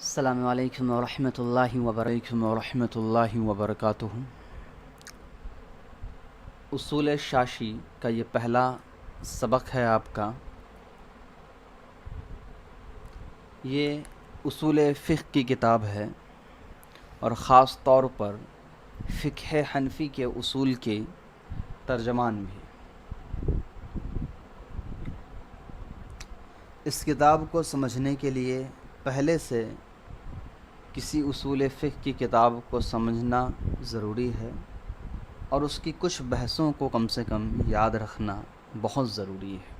السلام علیکم ورحمۃ اللہ وبرکاتہ۔ اصول شاشی کا یہ پہلا سبق ہے آپ کا۔ یہ اصول فقہ کی کتاب ہے اور خاص طور پر فقہ حنفی کے اصول کے ترجمان بھی۔ اس کتاب کو سمجھنے کے لیے پہلے سے کسی اصول فقہ کی کتاب کو سمجھنا ضروری ہے اور اس کی کچھ بحثوں کو کم سے کم یاد رکھنا بہت ضروری ہے۔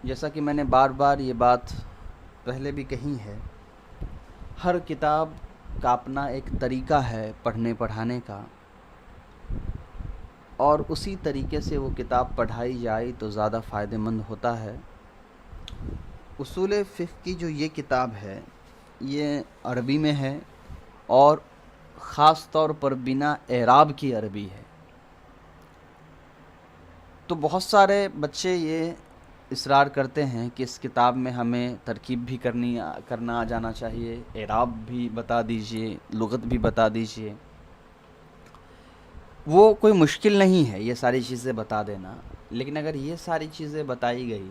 جیسا کہ میں نے بار بار یہ بات پہلے بھی کہی ہے، ہر کتاب کا اپنا ایک طریقہ ہے پڑھنے پڑھانے کا، اور اسی طریقے سے وہ کتاب پڑھائی جائے تو زیادہ فائدہ مند ہوتا ہے۔ اصول فقہ کی جو یہ کتاب ہے یہ عربی میں ہے اور خاص طور پر بنا اعراب کی عربی ہے۔ تو بہت سارے بچے یہ اصرار کرتے ہیں کہ اس کتاب میں ہمیں ترکیب بھی کرنا آ جانا چاہیے، اعراب بھی بتا دیجئے، لغت بھی بتا دیجئے۔ وہ کوئی مشکل نہیں ہے یہ ساری چیزیں بتا دینا، لیکن اگر یہ ساری چیزیں بتائی گئی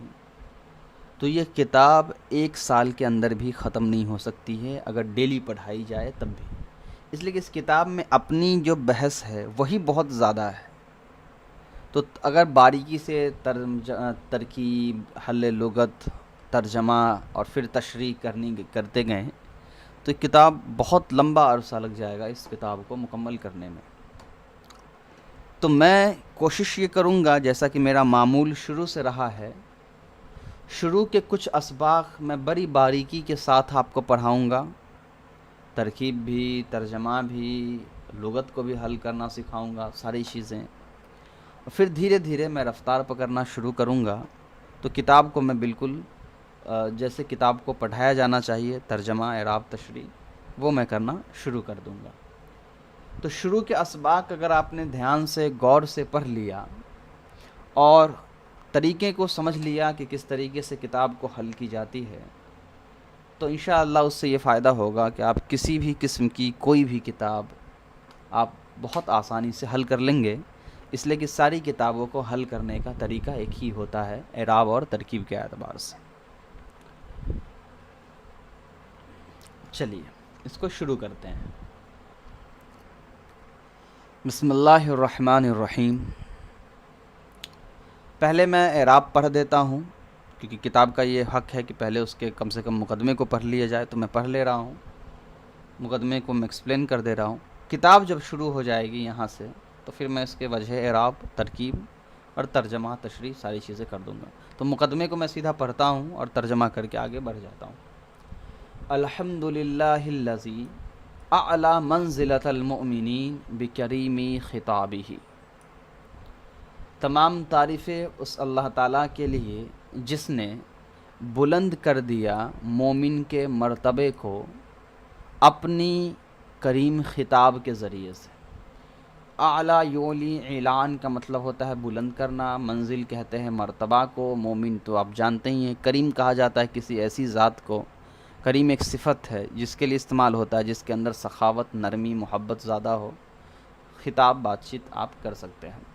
تو یہ کتاب 1 سال کے اندر بھی ختم نہیں ہو سکتی ہے اگر ڈیلی پڑھائی جائے تب بھی، اس لیے کہ اس کتاب میں اپنی جو بحث ہے وہی بہت زیادہ ہے۔ تو اگر باریکی سے ترکیب، حل لغت، ترجمہ اور پھر تشریح کرتے گئے تو کتاب بہت لمبا عرصہ لگ جائے گا اس کتاب کو مکمل کرنے میں۔ تو میں کوشش یہ کروں گا، جیسا کہ میرا معمول شروع سے رہا ہے، شروع کے کچھ اسباق میں بڑی باریکی کے ساتھ آپ کو پڑھاؤں گا، ترکیب بھی، ترجمہ بھی، لغت کو بھی حل کرنا سکھاؤں گا، ساری چیزیں، اور پھر دھیرے دھیرے میں رفتار پکڑنا شروع کروں گا تو کتاب کو میں بالکل جیسے کتاب کو پڑھایا جانا چاہیے، ترجمہ، اعراب، تشریح، وہ میں کرنا شروع کر دوں گا۔ تو شروع کے اسباق اگر آپ نے دھیان سے غور سے پڑھ لیا اور طریقے کو سمجھ لیا کہ کس طریقے سے کتاب کو حل کی جاتی ہے تو انشاءاللہ اس سے یہ فائدہ ہوگا کہ آپ کسی بھی قسم کی کوئی بھی کتاب آپ بہت آسانی سے حل کر لیں گے، اس لیے کہ ساری کتابوں کو حل کرنے کا طریقہ ایک ہی ہوتا ہے اعراب اور ترکیب کے اعتبار سے۔ چلیے اس کو شروع کرتے ہیں۔ بسم اللہ الرحمن الرحیم۔ پہلے میں اعراب پڑھ دیتا ہوں کیونکہ کتاب کا یہ حق ہے کہ پہلے اس کے کم سے کم مقدمے کو پڑھ لیا جائے، تو میں پڑھ لے رہا ہوں، مقدمے کو میں ایکسپلین کر دے رہا ہوں۔ کتاب جب شروع ہو جائے گی یہاں سے تو پھر میں اس کے وجہ اعراب، ترکیب اور ترجمہ، تشریح ساری چیزیں کر دوں گا۔ تو مقدمے کو میں سیدھا پڑھتا ہوں اور ترجمہ کر کے آگے بڑھ جاتا ہوں۔ الحمدللہ الذی اعلی منزلۃ المؤمنین بکریم خطابہ۔ تمام تعریفیں اس اللہ تعالیٰ کے لیے جس نے بلند کر دیا مومن کے مرتبے کو اپنی کریم خطاب کے ذریعے سے۔ اعلیٰ یولی، اعلان کا مطلب ہوتا ہے بلند کرنا، منزل کہتے ہیں مرتبہ کو، مومن تو آپ جانتے ہی ہیں، کریم کہا جاتا ہے کسی ایسی ذات کو، کریم ایک صفت ہے جس کے لیے استعمال ہوتا ہے جس کے اندر سخاوت، نرمی، محبت زیادہ ہو، خطاب، بات چیت آپ کر سکتے ہیں۔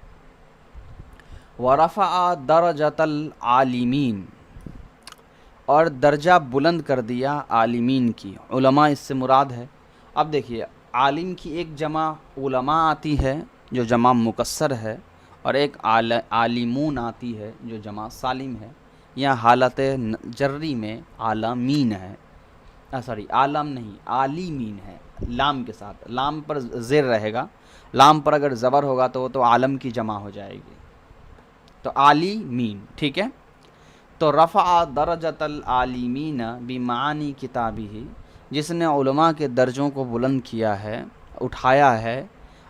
ورفع درجۃ العالمین، اور درجہ بلند کر دیا عالمین کی، علماء اس سے مراد ہے۔ اب دیکھیے عالم کی ایک جمع علماء آتی ہے جو جمع مکسر ہے، اور ایک عالمون آتی ہے جو جمع سالم ہے۔ یہاں حالت جری میں عالمین ہے، عالم نہیں، عالمین ہے، لام کے ساتھ، لام پر زیر رہے گا، لام پر اگر زبر ہوگا تو وہ تو عالم کی جمع ہو جائے گی، تو عالمین، ٹھیک ہے۔ تو رفع درجۃ العالمین بمعانی کتابہ، جس نے علماء کے درجوں کو بلند کیا ہے، اٹھایا ہے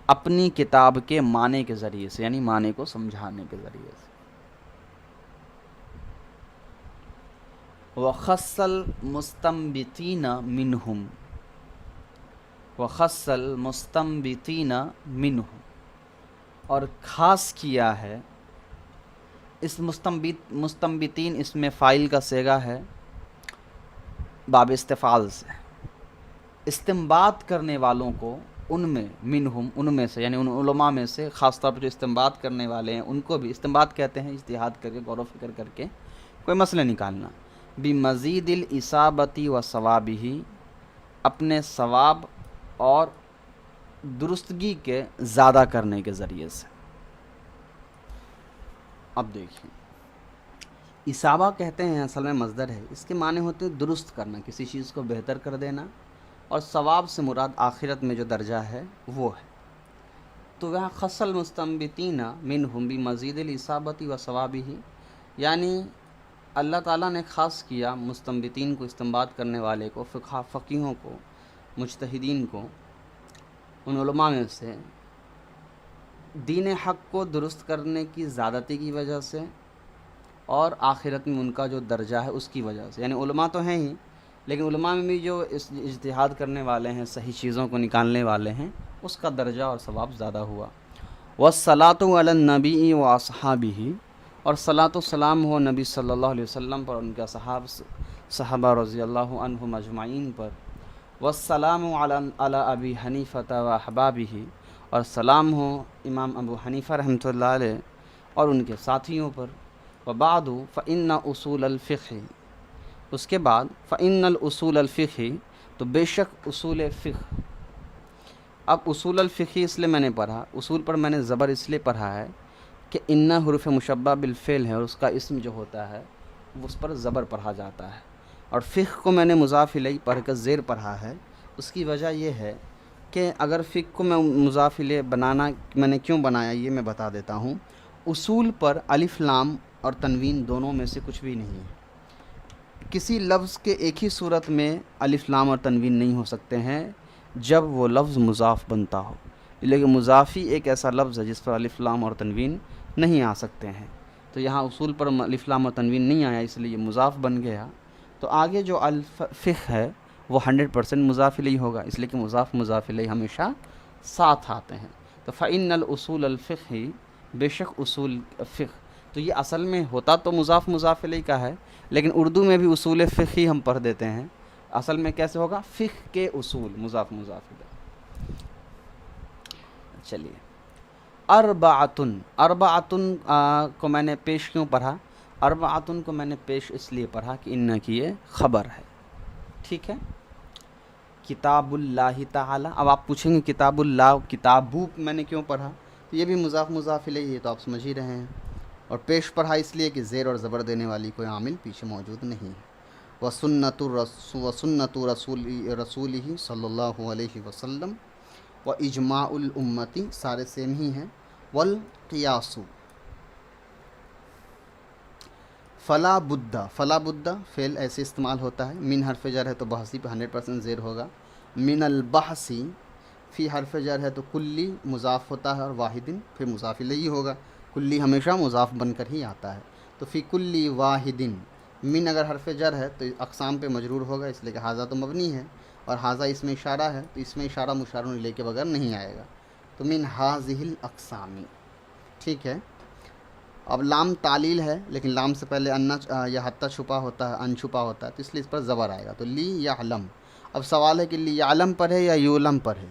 اپنی کتاب کے معنی کے ذریعے سے، یعنی معنی کو سمجھانے کے ذریعے سے۔ وخص المستنبطین منہم، وخص المستنبطین منہم، اور خاص کیا ہے اس مستنبطین، اس میں فاعل کا صیغہ ہے، باب استفعال سے، استنباط کرنے والوں کو ان میں منہم، ان میں سے یعنی ان علماء میں سے، خاص طور پر جو استنباط کرنے والے ہیں ان کو بھی استنباط کہتے ہیں اجتہاد کر کے، غور و فکر کر کے کوئی مسئلہ نکالنا، بمزید الاصابتی و ثوابہ، اپنے ثواب اور درستگی کے زیادہ کرنے کے ذریعے سے۔ اب دیکھیں، اصابہ کہتے ہیں اصل میں مصدر ہے، اس کے معنی ہوتے ہیں درست کرنا، کسی چیز کو بہتر کر دینا، اور ثواب سے مراد آخرت میں جو درجہ ہے وہ ہے۔ تو وہاں خص المستنبطین منہم بمزید الاصابۃ و ثوابہ، یعنی اللہ تعالیٰ نے خاص کیا مستنبطین کو، استنباط کرنے والے کو، فقیہوں کو، مجتہدین کو، ان علماء میں سے دین حق کو درست کرنے کی زیادتی کی وجہ سے، اور آخرت میں ان کا جو درجہ ہے اس کی وجہ سے، یعنی علماء تو ہیں ہی، لیکن علماء میں بھی جو اجتہاد کرنے والے ہیں، صحیح چیزوں کو نکالنے والے ہیں، اس کا درجہ اور ثواب زیادہ ہوا۔ والصلاۃ علی النبی و اصحابہ، اور صلاۃ و سلام ہو نبی صلی اللہ علیہ وسلم پر، ان کے صحابہ رضی اللہ عنہم اجمعین پر۔ والسلام علی ابی حنیفہ و احبابہ، اور سلام ہو امام ابو حنیفہ رحمۃ اللہ علیہ اور ان کے ساتھیوں پر۔ وبعد فإن اصول الفقہ، اس کے بعد فإن الاصول الفقہ، تو بے شک اصول فقہ۔ اب اصول الفقہ اس لیے میں نے پڑھا، اصول پر میں نے زبر اس لیے پڑھا ہے کہ ان حروف مشبہ بالفعل ہے، اور اس کا اسم جو ہوتا ہے اس پر زبر پڑھا جاتا ہے، اور فقہ کو میں نے مضاف الیہ پڑھ کر زیر پڑھا ہے۔ اس کی وجہ یہ ہے کہ اگر فقہ کو میں مضاف الیہ بنانا، میں نے کیوں بنایا یہ میں بتا دیتا ہوں۔ اصول پر الف لام اور تنوین دونوں میں سے کچھ بھی نہیں ہے۔ کسی لفظ کے ایک ہی صورت میں الف لام اور تنوین نہیں ہو سکتے ہیں، جب وہ لفظ مضاف بنتا ہو، لیکن مضافی ایک ایسا لفظ ہے جس پر الف لام اور تنوین نہیں آ سکتے ہیں۔ تو یہاں اصول پر الف لام اور تنوین نہیں آیا، اس لیے یہ مضاف بن گیا۔ تو آگے جو الفقہ ہے وہ 100% مضاف الیہ ہوگا، اس لیے کہ مضاف الیہ ہمیشہ ساتھ آتے ہیں۔ تو فإن الاصول الفقہ، بے شک اصول فقہ، تو یہ اصل میں ہوتا تو مضاف الیہ کا ہے، لیکن اردو میں بھی اصول فقہی ہم پڑھ دیتے ہیں، اصل میں کیسے ہوگا؟ فقہ کے اصول، مضاف الیہ۔ چلیے، اربعتن کو میں نے پیش کیوں پڑھا؟ اربعتن کو میں نے پیش اس لیے پڑھا کہ ان کی یہ خبر ہے، ٹھیک ہے۔ کتاب اللہ تعالی، اب آپ پوچھیں گے کتاب اللہ، کتابو میں نے کیوں پڑھا؟ تو یہ بھی مضاف الیہ ہے، تو آپ سمجھ ہی رہے ہیں۔ اور پیش پڑھا اس لیے کہ زیر اور زبر دینے والی کوئی عامل پیچھے موجود نہیں ہے۔ وسنت رسولہ صلی اللہ علیہ وسلم و اجماع الامتی، سارے سیم ہی ہیں۔ والقیاس، فلا بدہ فعل ایسے استعمال ہوتا ہے، من حرف جر ہے تو بحثی پہ 100% زیر ہوگا۔ من البحثی، فی حرف جر ہے تو کلی مضاف ہوتا ہے، اور واحدن پھر مضاف الیہ ہوگا، کلی ہمیشہ مضاف بن کر ہی آتا ہے۔ تو فی کلی واحدن، من اگر حرف جر ہے تو اقسام پہ مجرور ہوگا، اس لیے کہ حاذا تو مبنی ہے، اور حاذا اس میں اشارہ ہے، تو اس میں اشارہ مشار الیہ کے بغیر نہیں آئے گا، تو من حاذہ الاقسام، ٹھیک ہے۔ اب لام تعلیل ہے، لیکن لام سے پہلے ان یا حتیٰ چھپا ہوتا ہے، ان چھپا ہوتا ہے، تو اس لیے اس پر زبر آئے گا، تو لی یعلم۔ اب سوال ہے کہ لی یعلم پر ہے یا یولم پر ہے؟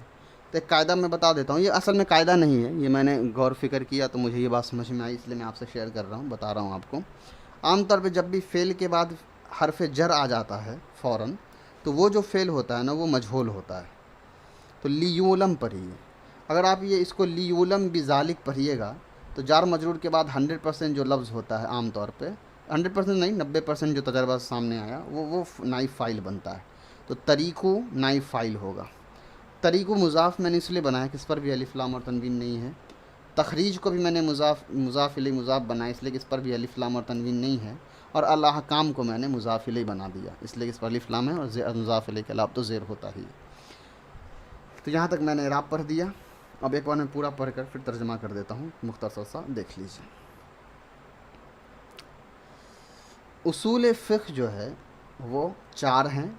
تو ایک قاعدہ میں بتا دیتا ہوں، یہ اصل میں قاعدہ نہیں ہے، یہ میں نے غور فکر کیا تو مجھے یہ بات سمجھ میں آئی، اس لیے میں آپ سے شیئر کر رہا ہوں، بتا رہا ہوں آپ کو۔ عام طور پہ جب بھی فعل کے بعد حرف جر آ جاتا ہے فوراً، تو وہ جو فعل ہوتا ہے نا وہ مجہول ہوتا ہے، تو لیولم پڑھیے۔ اگر آپ یہ اس کو لیولم بذالک پڑھیے گا تو جار مجرور کے بعد 100% جو لفظ ہوتا ہے عام طور پہ، 100% نہیں 90% جو تجربہ سامنے آیا وہ نائب فاعل بنتا ہے، تو طریقو نائب فاعل ہوگا۔ طریقو مضاف میں نے اس لیے بنایا کہ اس پر بھی الف لام اور تنوین نہیں ہے۔ تخریج کو بھی میں نے مضاف الیہ مضاف بنایا اس لیے کہ اس پر بھی الف لام اور تنوین نہیں ہے، اور الاحکام کو میں نے مضاف الیہ بنا دیا اس لیے کہ اس پر الف لام ہے، اور مضاف الیہ کے علاوہ تو زیر ہوتا ہی ہے۔ تو یہاں تک میں نے اعراب پڑھ دیا، اب ایک بار میں پورا پڑھ کر پھر ترجمہ کر دیتا ہوں، مختصر سا دیکھ لیجیے۔ اصول فقہ جو ہے وہ 4 ہیں: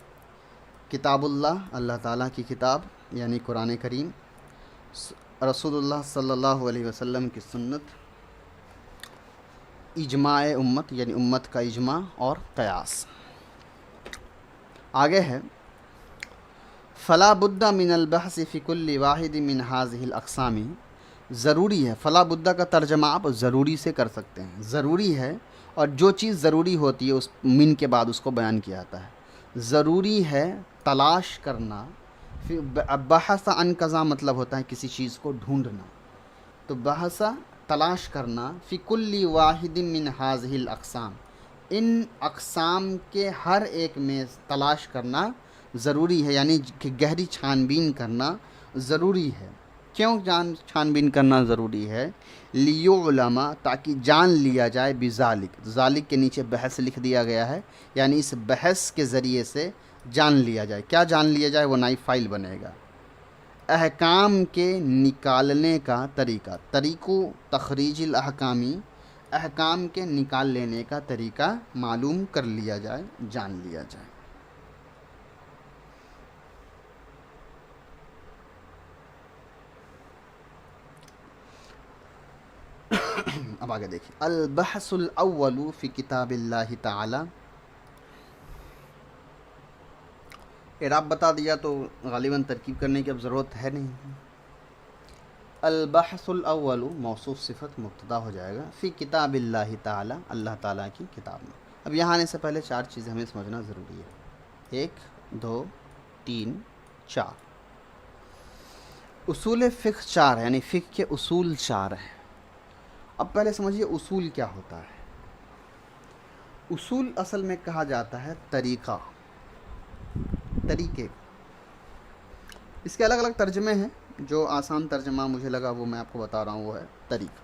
کتاب اللہ، اللہ تعالیٰ کی کتاب یعنی قرآن کریم، رسول اللہ صلی اللہ علیہ وسلم کی سنت، اجماع امت یعنی امت کا اجماع، اور قیاس۔ آگے ہے فلا بد من البحث فی کل واحد من هذه الاقسام، ضروری ہے، فلا بدہ کا ترجمہ آپ ضروری سے کر سکتے ہیں، ضروری ہے، اور جو چیز ضروری ہوتی ہے اس من کے بعد اس کو بیان کیا جاتا ہے، ضروری ہے تلاش کرنا، بحث عن کذا مطلب ہوتا ہے کسی چیز کو ڈھونڈنا، تو بحث تلاش کرنا فی کل واحد من هذه الاقسام، ان اقسام کے ہر ایک میں تلاش کرنا ضروری ہے، یعنی کہ گہری چھان بین کرنا ضروری ہے۔ کیوں چھان بین کرنا ضروری ہے؟ لیعلم، تاکہ جان لیا جائے، بذالک، ذالک کے نیچے بحث لکھ دیا گیا ہے، یعنی اس بحث کے ذریعے سے جان لیا جائے، کیا جان لیا جائے؟ وہ نائب فائل بنے گا، احکام کے نکالنے کا طریقہ، طریقو تخریج الاحکامی، احکام کے نکال لینے کا طریقہ معلوم کر لیا جائے، جان لیا جائے۔ اب آگے دیکھیں، البحث الاول فی کتاب اللہ تعالی، اعراب بتا دیا تو غالباً ترکیب کرنے کی اب ضرورت ہے نہیں۔ البحث الاول موصوف صفت مبتدا ہو جائے گا، فی کتاب اللہ تعالی، اللہ تعالیٰ کی کتاب میں۔ اب یہاں آنے سے پہلے چار چیزیں ہمیں سمجھنا ضروری ہے، 1 2 3 4، اصول فقہ 4 یعنی فقہ کے اصول 4 ہیں۔ اب پہلے سمجھیے اصول کیا ہوتا ہے۔ اصول اصل میں کہا جاتا ہے طریقہ، طریقے، اس کے الگ الگ ترجمے ہیں، جو آسان ترجمہ مجھے لگا وہ میں آپ کو بتا رہا ہوں، وہ ہے طریقہ۔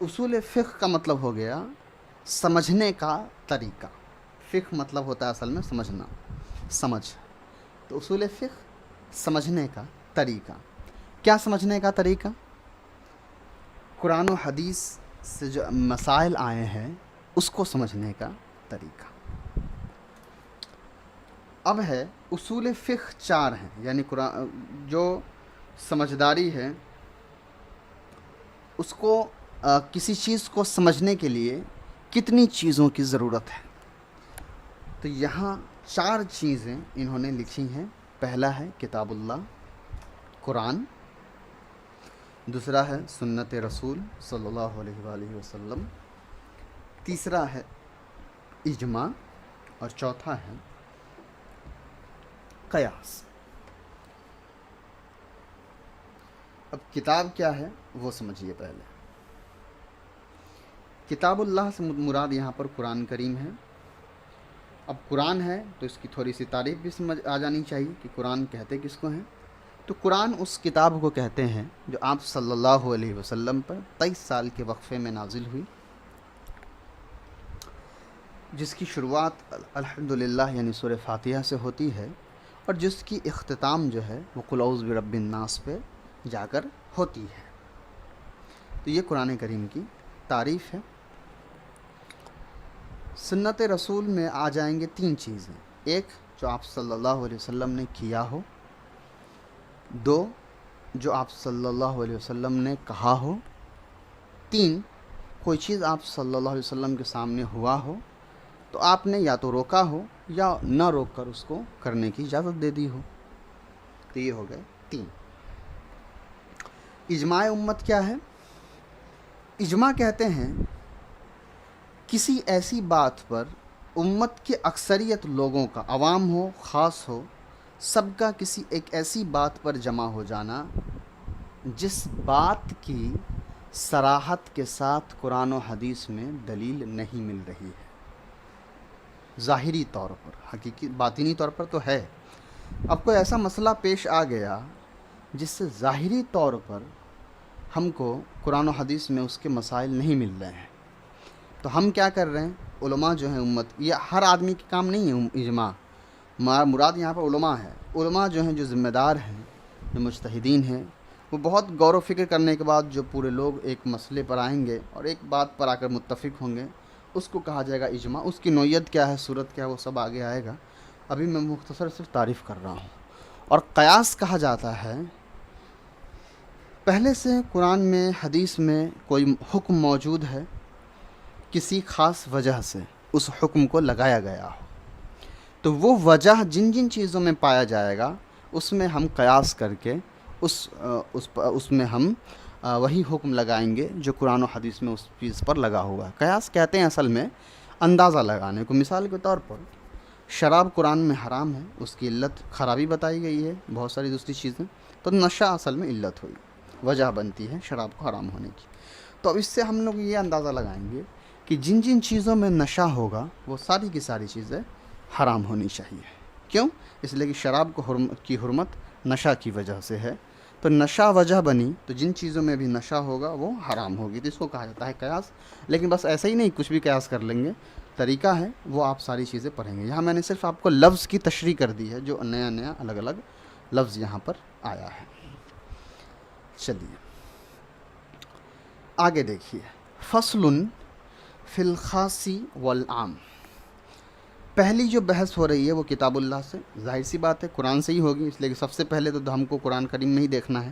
اصول فقہ کا مطلب ہو گیا سمجھنے کا طریقہ، فقہ مطلب ہوتا ہے اصل میں سمجھنا، سمجھ، تو اصول فقہ سمجھنے کا طریقہ۔ کیا سمجھنے کا طریقہ؟ قرآن و حدیث سے جو مسائل آئے ہیں اس کو سمجھنے کا طریقہ۔ اب ہے اصول فقہ 4 ہیں، یعنی قرآن جو سمجھداری ہے اس کو کسی چیز کو سمجھنے کے لیے کتنی چیزوں کی ضرورت ہے، تو یہاں 4 چیزیں انہوں نے لکھی ہیں۔ پہلا ہے کتاب اللہ، قرآن، دوسرا ہے سنت رسول صلی اللہ علیہ وآلہ وسلم، تیسرا ہے اجماع، اور چوتھا ہے قیاس۔ اب کتاب کیا ہے وہ سمجھیے پہلے۔ کتاب اللہ سے مراد یہاں پر قرآن کریم ہے۔ اب قرآن ہے تو اس کی تھوڑی سی تعریف بھی سمجھ آ جانی چاہیے کہ قرآن کہتے کس کو ہیں۔ تو قرآن اس کتاب کو کہتے ہیں جو آپ صلی اللہ علیہ وسلم پر 23 سال کے وقفے میں نازل ہوئی، جس کی شروعات الحمدللہ یعنی سورہ فاتحہ سے ہوتی ہے، اور جس کی اختتام جو ہے وہ قل اعوذ برب الناس پہ جا کر ہوتی ہے۔ تو یہ قرآن کریم کی تعریف ہے۔ سنت رسول میں آ جائیں گے 3 چیزیں، ایک جو آپ صلی اللہ علیہ وسلم نے کیا ہو، 2 جو آپ صلی اللہ علیہ وسلم نے کہا ہو، 3 کوئی چیز آپ صلی اللہ علیہ وسلم کے سامنے ہوا ہو تو آپ نے یا تو روکا ہو یا نہ روک کر اس کو کرنے کی اجازت دے دی ہو۔ تو یہ ہو گئے 3۔ اجماع امت کیا ہے؟ اجماع کہتے ہیں کسی ایسی بات پر امت کے اکثریت لوگوں کا، عوام ہو خاص ہو، سب کا کسی ایک ایسی بات پر جمع ہو جانا جس بات کی صراحت کے ساتھ قرآن و حدیث میں دلیل نہیں مل رہی ہے، ظاہری طور پر، حقیقی باطنی طور پر تو ہے۔ اب کوئی ایسا مسئلہ پیش آ گیا جس سے ظاہری طور پر ہم کو قرآن و حدیث میں اس کے مسائل نہیں مل رہے ہیں، تو ہم کیا کر رہے ہیں؟ علماء جو ہیں امت، یہ ہر آدمی کے کام نہیں ہے اجماع، مراد یہاں پر علماء ہے۔ علماء جو ہیں، جو ذمہ دار ہیں، جو مجتہدین ہیں، وہ بہت غور و فکر کرنے کے بعد جو پورے لوگ ایک مسئلے پر آئیں گے اور ایک بات پر آ کر متفق ہوں گے، اس کو کہا جائے گا اجماع۔ اس کی نوعیت کیا ہے، صورت کیا ہے، وہ سب آگے آئے گا، ابھی میں مختصر صرف تعریف کر رہا ہوں۔ اور قیاس کہا جاتا ہے پہلے سے قرآن میں، حدیث میں کوئی حکم موجود ہے کسی خاص وجہ سے، اس حکم کو لگایا گیا ہو، تو وہ وجہ جن جن چیزوں میں پایا جائے گا اس میں ہم قیاس کر کے اس میں ہم وہی حکم لگائیں گے جو قرآن و حدیث میں اس چیز پر لگا ہوا ہے۔ قیاس کہتے ہیں اصل میں اندازہ لگانے کو۔ مثال کے طور پر شراب قرآن میں حرام ہے، اس کی علت خرابی بتائی گئی ہے، بہت ساری دوسری چیزیں، تو نشہ اصل میں علت ہوئی، وجہ بنتی ہے شراب کو حرام ہونے کی۔ تو اب اس سے ہم لوگ یہ اندازہ لگائیں گے کہ جن جن چیزوں میں نشہ ہوگا وہ ساری کی ساری چیزیں حرام ہونی چاہیے۔ کیوں؟ اس لیے کہ شراب کی حرمت نشہ کی وجہ سے ہے، تو نشہ وجہ بنی تو جن چیزوں میں بھی نشہ ہوگا وہ حرام ہوگی، تو اس کو کہا جاتا ہے قیاس۔ لیکن بس ایسا ہی نہیں کچھ بھی قیاس کر لیں گے، طریقہ ہے وہ آپ ساری چیزیں پڑھیں گے۔ یہاں میں نے صرف آپ کو لفظ کی تشریح کر دی ہے، جو نیا نیا الگ الگ لفظ یہاں پر آیا ہے۔ چلیے آگے دیکھیے، فصل فی الخاص والعام۔ پہلی جو بحث ہو رہی ہے وہ کتاب اللہ سے، ظاہر سی بات ہے قرآن سے ہی ہوگی، اس لیے کہ سب سے پہلے تو ہم کو قرآن کریم میں ہی دیکھنا ہے،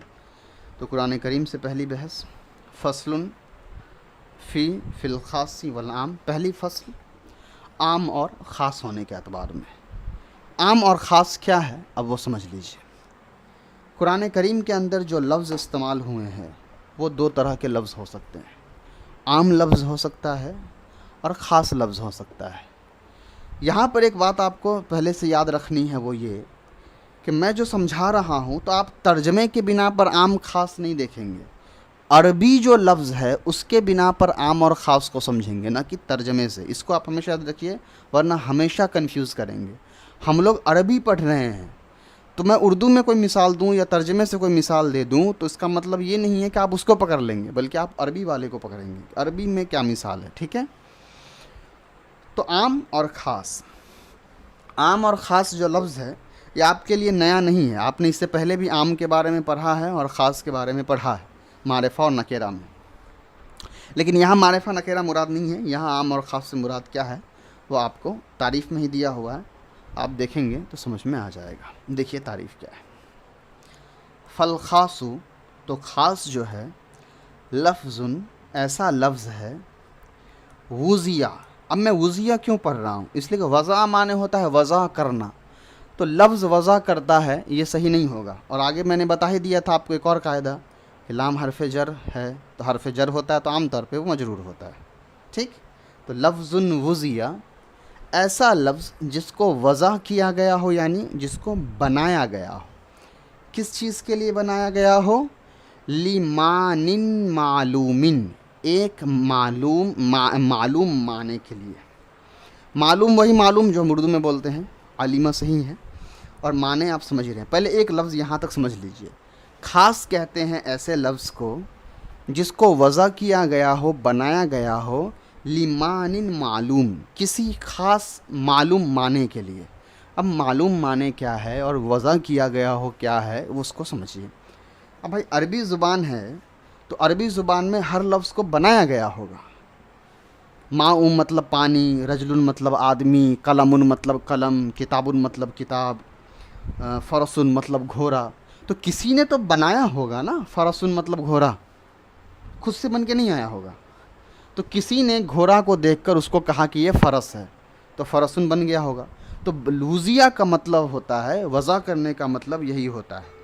تو قرآن کریم سے پہلی بحث، فصل فی الخاص والعام، پہلی فصل عام اور خاص ہونے کے اعتبار میں۔ عام اور خاص کیا ہے اب وہ سمجھ لیجیے۔ قرآن کریم کے اندر جو لفظ استعمال ہوئے ہیں وہ دو طرح کے لفظ ہو سکتے ہیں، عام لفظ ہو سکتا ہے اور خاص لفظ ہو سکتا ہے۔ یہاں پر ایک بات آپ کو پہلے سے یاد رکھنی ہے، وہ یہ کہ میں جو سمجھا رہا ہوں تو آپ ترجمے کے بنا پر عام خاص نہیں دیکھیں گے، عربی جو لفظ ہے اس کے بنا پر عام اور خاص کو سمجھیں گے، نہ کہ ترجمے سے۔ اس کو آپ ہمیشہ یاد رکھیے، ورنہ ہمیشہ کنفیوز کریں گے۔ ہم لوگ عربی پڑھ رہے ہیں تو میں اردو میں کوئی مثال دوں یا ترجمے سے کوئی مثال دے دوں تو اس کا مطلب یہ نہیں ہے کہ آپ اس کو پکڑ لیں گے، بلکہ آپ عربی والے کو پکڑیں گے، عربی میں کیا مثال ہے، ٹھیک ہے؟ تو عام اور خاص، عام اور خاص جو لفظ ہے یہ آپ کے لیے نیا نہیں ہے، آپ نے اس سے پہلے بھی عام کے بارے میں پڑھا ہے اور خاص کے بارے میں پڑھا ہے، معرفہ اور نکیرہ میں۔ لیکن یہاں معرفہ نکیرہ مراد نہیں ہے، یہاں عام اور خاص سے مراد کیا ہے وہ آپ کو تعریف میں ہی دیا ہوا ہے، آپ دیکھیں گے تو سمجھ میں آ جائے گا۔ دیکھیے تعریف کیا ہے۔ فالخاص، تو خاص جو ہے، لفظ، ایسا لفظ ہے، وضیع۔ اب میں وضیع کیوں پڑھ رہا ہوں؟ اس لیے کہ وضع معنی ہوتا ہے وضع کرنا، تو لفظ وضع کرتا ہے یہ صحیح نہیں ہوگا۔ اور آگے میں نے بتا ہی دیا تھا آپ کو ایک اور قاعدہ کہ لام حرف جر ہے، تو حرف جر ہوتا ہے تو عام طور پہ وہ مجرور ہوتا ہے، ٹھیک؟ تو لفظ وضیع، ایسا لفظ جس کو وضع کیا گیا ہو، یعنی جس کو بنایا گیا ہو۔ کس چیز کے لیے بنایا گیا ہو؟ لِمَانٍ معلوم، ایک معلوم معنی کے لیے۔ معلوم وہی معلوم جو ہم اردو میں بولتے ہیں، علیمہ صحیح ہے، اور معنی آپ سمجھ رہے ہیں۔ پہلے ایک لفظ یہاں تک سمجھ لیجئے، خاص کہتے ہیں ایسے لفظ کو جس کو وضع کیا گیا ہو، بنایا گیا ہو، لِمَانٍ معلوم، کسی خاص معلوم معنی کے لیے۔ اب معلوم معنی کیا ہے اور وضع کیا گیا ہو کیا ہے وہ اس کو سمجھیے۔ اب بھائی عربی زبان ہے تو عربی زبان میں ہر لفظ کو بنایا گیا ہوگا۔ ماء مطلب پانی، رجل مطلب آدمی، قلم مطلب قلم، کتاب مطلب کتاب، فرس مطلب گھوڑا، تو کسی نے تو بنایا ہوگا نا۔ فرس مطلب گھوڑا خود سے بن کے نہیں آیا ہوگا، تو کسی نے گھوڑا کو دیکھ کر اس کو کہا کہ یہ فرس ہے، تو فرسن بن گیا ہوگا۔ تو وضیع کا مطلب ہوتا ہے، وضع کرنے کا مطلب یہی ہوتا ہے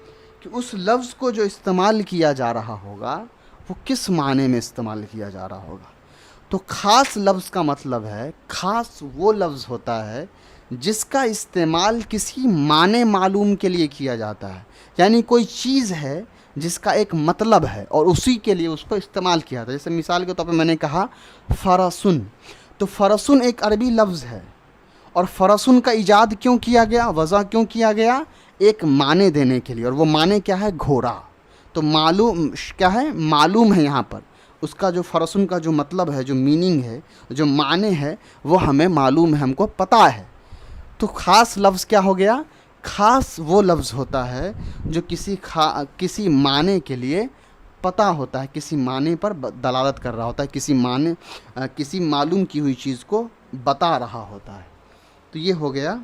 کہ اس لفظ کو جو استعمال کیا جا رہا ہوگا وہ کس معنی میں استعمال کیا جا رہا ہوگا۔ تو خاص لفظ کا مطلب ہے، خاص وہ لفظ ہوتا ہے جس کا استعمال کسی معنی معلوم کے لیے کیا جاتا ہے، یعنی کوئی چیز ہے جس کا ایک مطلب ہے اور اسی کے لیے اس کو استعمال کیا جاتا ہے۔ جیسے مثال کے طور پہ میں نے کہا فرسن، تو فرسن ایک عربی لفظ ہے، اور فرسن کا ایجاد کیوں کیا گیا، وضع کیوں کیا گیا؟ ایک معنی دینے کے لیے، اور وہ معنی کیا ہے؟ گھوڑا۔ تو معلوم کیا ہے؟ معلوم ہے یہاں پر اس کا جو فرسن کا جو مطلب ہے، جو میننگ ہے، جو معنی ہے، وہ ہمیں معلوم ہے، ہم کو پتہ ہے۔ تو خاص لفظ کیا ہو گیا؟ خاص وہ لفظ ہوتا ہے جو کسی معنی کے لیے پتہ ہوتا ہے، کسی معنی پر دلالت کر رہا ہوتا ہے، کسی معلوم کی ہوئی چیز کو بتا رہا ہوتا ہے۔ تو یہ ہو گیا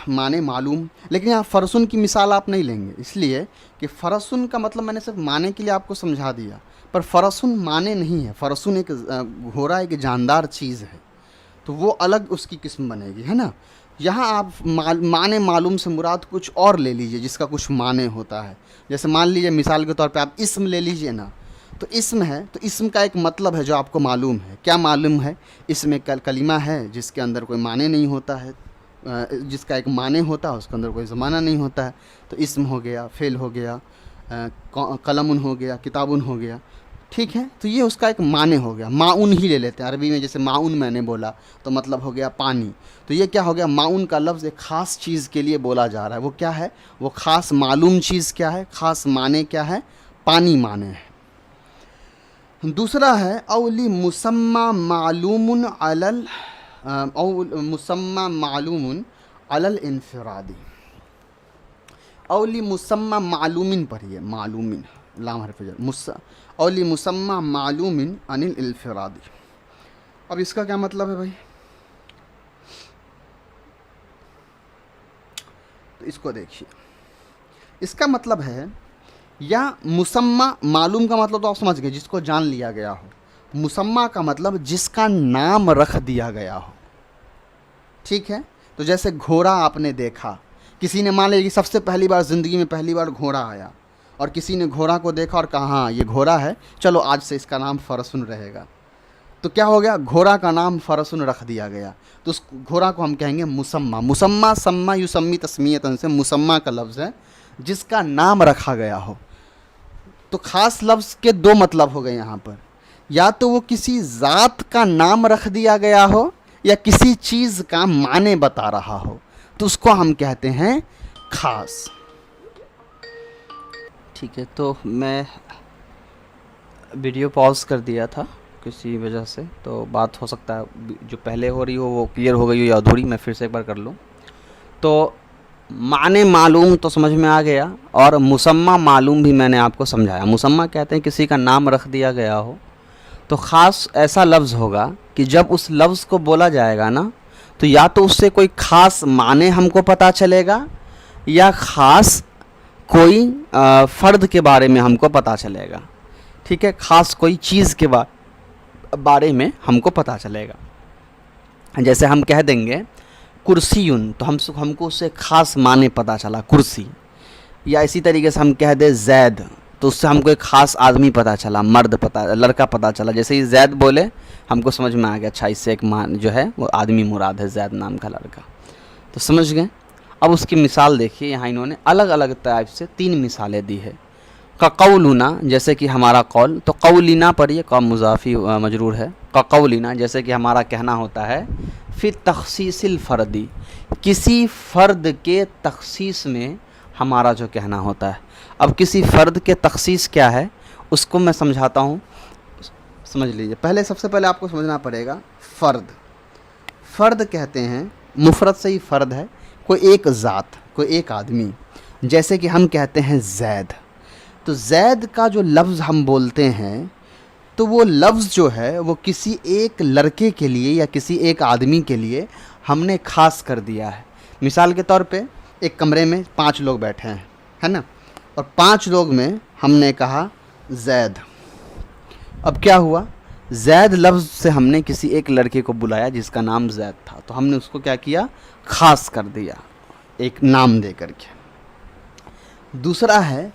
معنی معلوم۔ لیکن یہاں فرسن کی مثال آپ نہیں لیں گے، اس لیے کہ فرسن کا مطلب میں نے صرف معنی کے لیے آپ کو سمجھا دیا، پر فرسن معنی نہیں ہے. فرسن ایک گھوڑا ایک جاندار چیز ہے, تو وہ الگ اس کی قسم بنے گی, ہے نا. یہاں آپ معنی معلوم سے مراد کچھ اور لے لیجئے جس کا کچھ معنی ہوتا ہے. جیسے مان لیجئے مثال کے طور پہ آپ اسم لے لیجئے نا, تو اسم ہے تو اسم کا ایک مطلب ہے جو آپ کو معلوم ہے. کیا معلوم ہے؟ اسم ایک کلمہ ہے جس کے اندر کوئی معنی نہیں ہوتا ہے, جس کا ایک معنی ہوتا ہے اس کے اندر کوئی زمانہ نہیں ہوتا ہے. تو اسم ہو گیا, فعل ہو گیا, قلم ہو گیا, کتاب ہو گیا, ٹھیک ہے. تو یہ اس کا ایک معنی ہو گیا. معاون ہی لے لیتے ہیں عربی میں, جیسے معاون میں نے بولا تو مطلب ہو گیا پانی. تو یہ کیا ہو گیا؟ معاون کا لفظ ایک خاص چیز کے لیے بولا جا رہا ہے. وہ کیا ہے؟ وہ خاص معلوم چیز کیا ہے؟ خاص معنی کیا ہے؟ پانی معنی ہے. دوسرا ہے اولی مسمى معلوم علی او مسمى معلوم علی الانفرادی. اولی مسمى معلوم پڑھیے, معلوم لام حرف جر, اولی مسمى معلوم عن الانفرادی. اب اس کا کیا مطلب ہے بھائی؟ تو اس کو دیکھیے, اس کا مطلب ہے یا مسمى معلوم کا مطلب تو آپ سمجھ گئے جس کو جان لیا گیا ہو. مسمى کا مطلب جس کا نام رکھ دیا گیا ہو, ٹھیک ہے. تو جیسے گھوڑا آپ نے دیکھا, کسی نے مان لیا کہ سب سے پہلی بار زندگی میں پہلی بار گھوڑا آیا, اور کسی نے گھوڑا کو دیکھا اور کہا ہاں یہ گھوڑا ہے, چلو آج سے اس کا نام فرسن رہے گا. تو کیا ہو گیا؟ گھوڑا کا نام فرسن رکھ دیا گیا. تو اس گھوڑا کو ہم کہیں گے مسمى. مسمى سما یسمی تسمیتاً سے مسمى کا لفظ ہے جس کا نام رکھا گیا ہو. تو خاص لفظ کے دو مطلب ہو گئے یہاں پر, یا تو وہ کسی ذات کا نام رکھ دیا گیا ہو یا کسی چیز کا معنی بتا رہا ہو, تو اس کو ہم کہتے ہیں خاص. ٹھیک ہے, تو میں ویڈیو پاز کر دیا تھا کسی وجہ سے, تو بات ہو سکتا ہے جو پہلے ہو رہی ہو وہ کلیئر ہو گئی ہو یا ادھوری, میں پھر سے ایک بار کر لوں. تو معنی معلوم تو سمجھ میں آ گیا, اور مسمى معلوم بھی میں نے آپ کو سمجھایا. مسمى کہتے ہیں کسی کا نام رکھ دیا گیا ہو. تو خاص ایسا لفظ ہوگا کہ جب اس لفظ کو بولا جائے گا نا, تو یا تو اس سے کوئی خاص معنی ہم کو پتہ چلے گا, یا خاص کوئی فرد کے بارے میں ہم کو پتہ چلے گا, ٹھیک ہے. خاص کوئی چیز کے بارے میں ہم کو پتہ چلے گا. جیسے ہم کہہ دیں گے کرسیون, تو ہم کو اس سے خاص معنی پتہ چلا کرسی. یا اسی طریقے سے ہم کہہ دیں زید, تو اس سے ہم کو ایک خاص آدمی پتہ چلا, مرد لڑکا پتہ چلا. جیسے ہی زید بولے ہم کو سمجھ میں آ گیا, اچھا اس سے ایک جو ہے وہ آدمی مراد ہے, زید نام کا لڑکا. تو سمجھ گئے. اب اس کی مثال دیکھیے, یہاں انہوں نے الگ الگ ٹائپ سے 3 مثالیں دی ہے. قولنا, جیسے کہ ہمارا قول, تو قولنا پر یہ قوم مضافی مجرور ہے. قولنا جیسے کہ ہمارا کہنا ہوتا ہے. فی تخصیص الفردی, کسی فرد کے تخصیص میں ہمارا جو کہنا ہوتا ہے. اب کسی فرد کے تخصیص کیا ہے اس کو میں سمجھاتا ہوں, سمجھ لیجئے. پہلے سب سے پہلے آپ کو سمجھنا پڑے گا فرد. فرد کہتے ہیں, مفرد سے ہی فرد ہے, کوئی ایک ذات, کوئی ایک آدمی. جیسے کہ ہم کہتے ہیں زید, تو زید کا جو لفظ ہم بولتے ہیں تو وہ لفظ جو ہے وہ کسی ایک لڑکے کے لیے یا کسی ایک آدمی کے لیے ہم نے خاص کر دیا ہے. مثال کے طور پہ ایک کمرے میں 5 لوگ بیٹھے ہیں, ہے نا, اور 5 لوگ میں ہم نے کہا زید. اب کیا ہوا؟ زید لفظ سے ہم نے کسی ایک لڑکے کو بلایا جس کا نام زید تھا, تو ہم نے اس کو کیا کیا؟ خاص کر دیا ایک نام دے کر کے. دوسرا ہے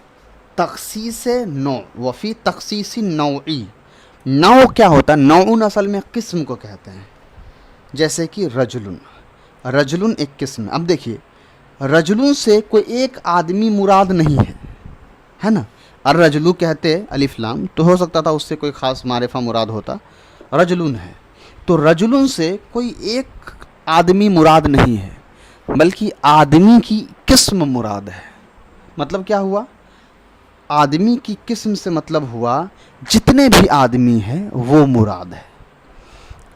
تخصیص نوع, وفی تخصیص نوعی. نوع کیا ہوتا ہے؟ نوعن اصل میں قسم کو کہتے ہیں. جیسے کہ رجلن, رجلن ایک قسم ہے. اب دیکھیے رجلن سے کوئی ایک آدمی مراد نہیں ہے نا. الرجلو کہتے الف لام, تو ہو سکتا تھا اس سے کوئی خاص معرفہ مراد ہوتا. رجلن ہے تو رجلن سے کوئی ایک آدمی مراد نہیں ہے, بلکہ آدمی کی قسم مراد ہے. مطلب کیا ہوا؟ آدمی کی قسم سے مطلب ہوا جتنے بھی آدمی ہیں وہ مراد ہے.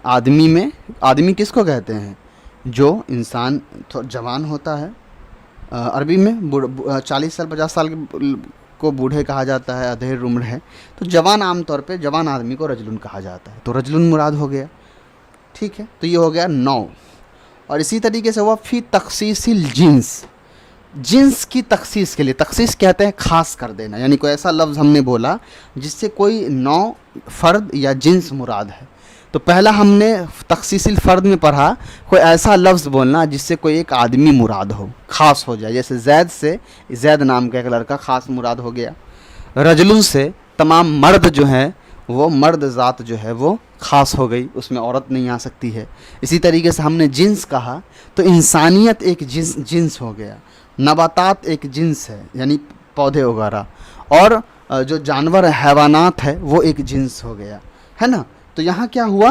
آدمی میں, آدمی کس کو کہتے ہیں؟ جو انسان جوان ہوتا ہے. عربی میں 40 سال 50 سال کو بوڑھے کہا جاتا ہے, ادھیڑ عمر ہے. تو جوان عام طور پہ جوان آدمی کو رجلن کہا جاتا ہے, تو رجلن مراد ہو گیا. ٹھیک ہے, تو یہ ہو گیا نوع. اور اسی طریقے سے وہ فی تخصیص الجنس, جنس کی تخصیص کے لیے، تخصیص کہتے ہیں خاص کر دینا، یعنی کوئی ایسا لفظ ہم نے بولا جس سے کوئی نوع، فرد یا جنس مراد ہے. تو پہلا ہم نے تخصیص الفرد میں پڑھا کوئی ایسا لفظ بولنا جس سے کوئی ایک آدمی مراد ہو، خاص ہو جائے. جیسے زید سے زید نام کا ایک لڑکا خاص مراد ہو گیا. رجل سے تمام مرد جو ہیں وہ مرد ذات جو ہے وہ خاص ہو گئی، اس میں عورت نہیں آ سکتی ہے. اسی طریقے سے ہم نے جنس کہا تو انسانیت ایک جنس ہو گیا. نباتات ایک جنس ہے یعنی پودے وغیرہ، اور جو جانور حیوانات ہے وہ ایک جنس ہو گیا ہے نا. تو یہاں کیا ہوا،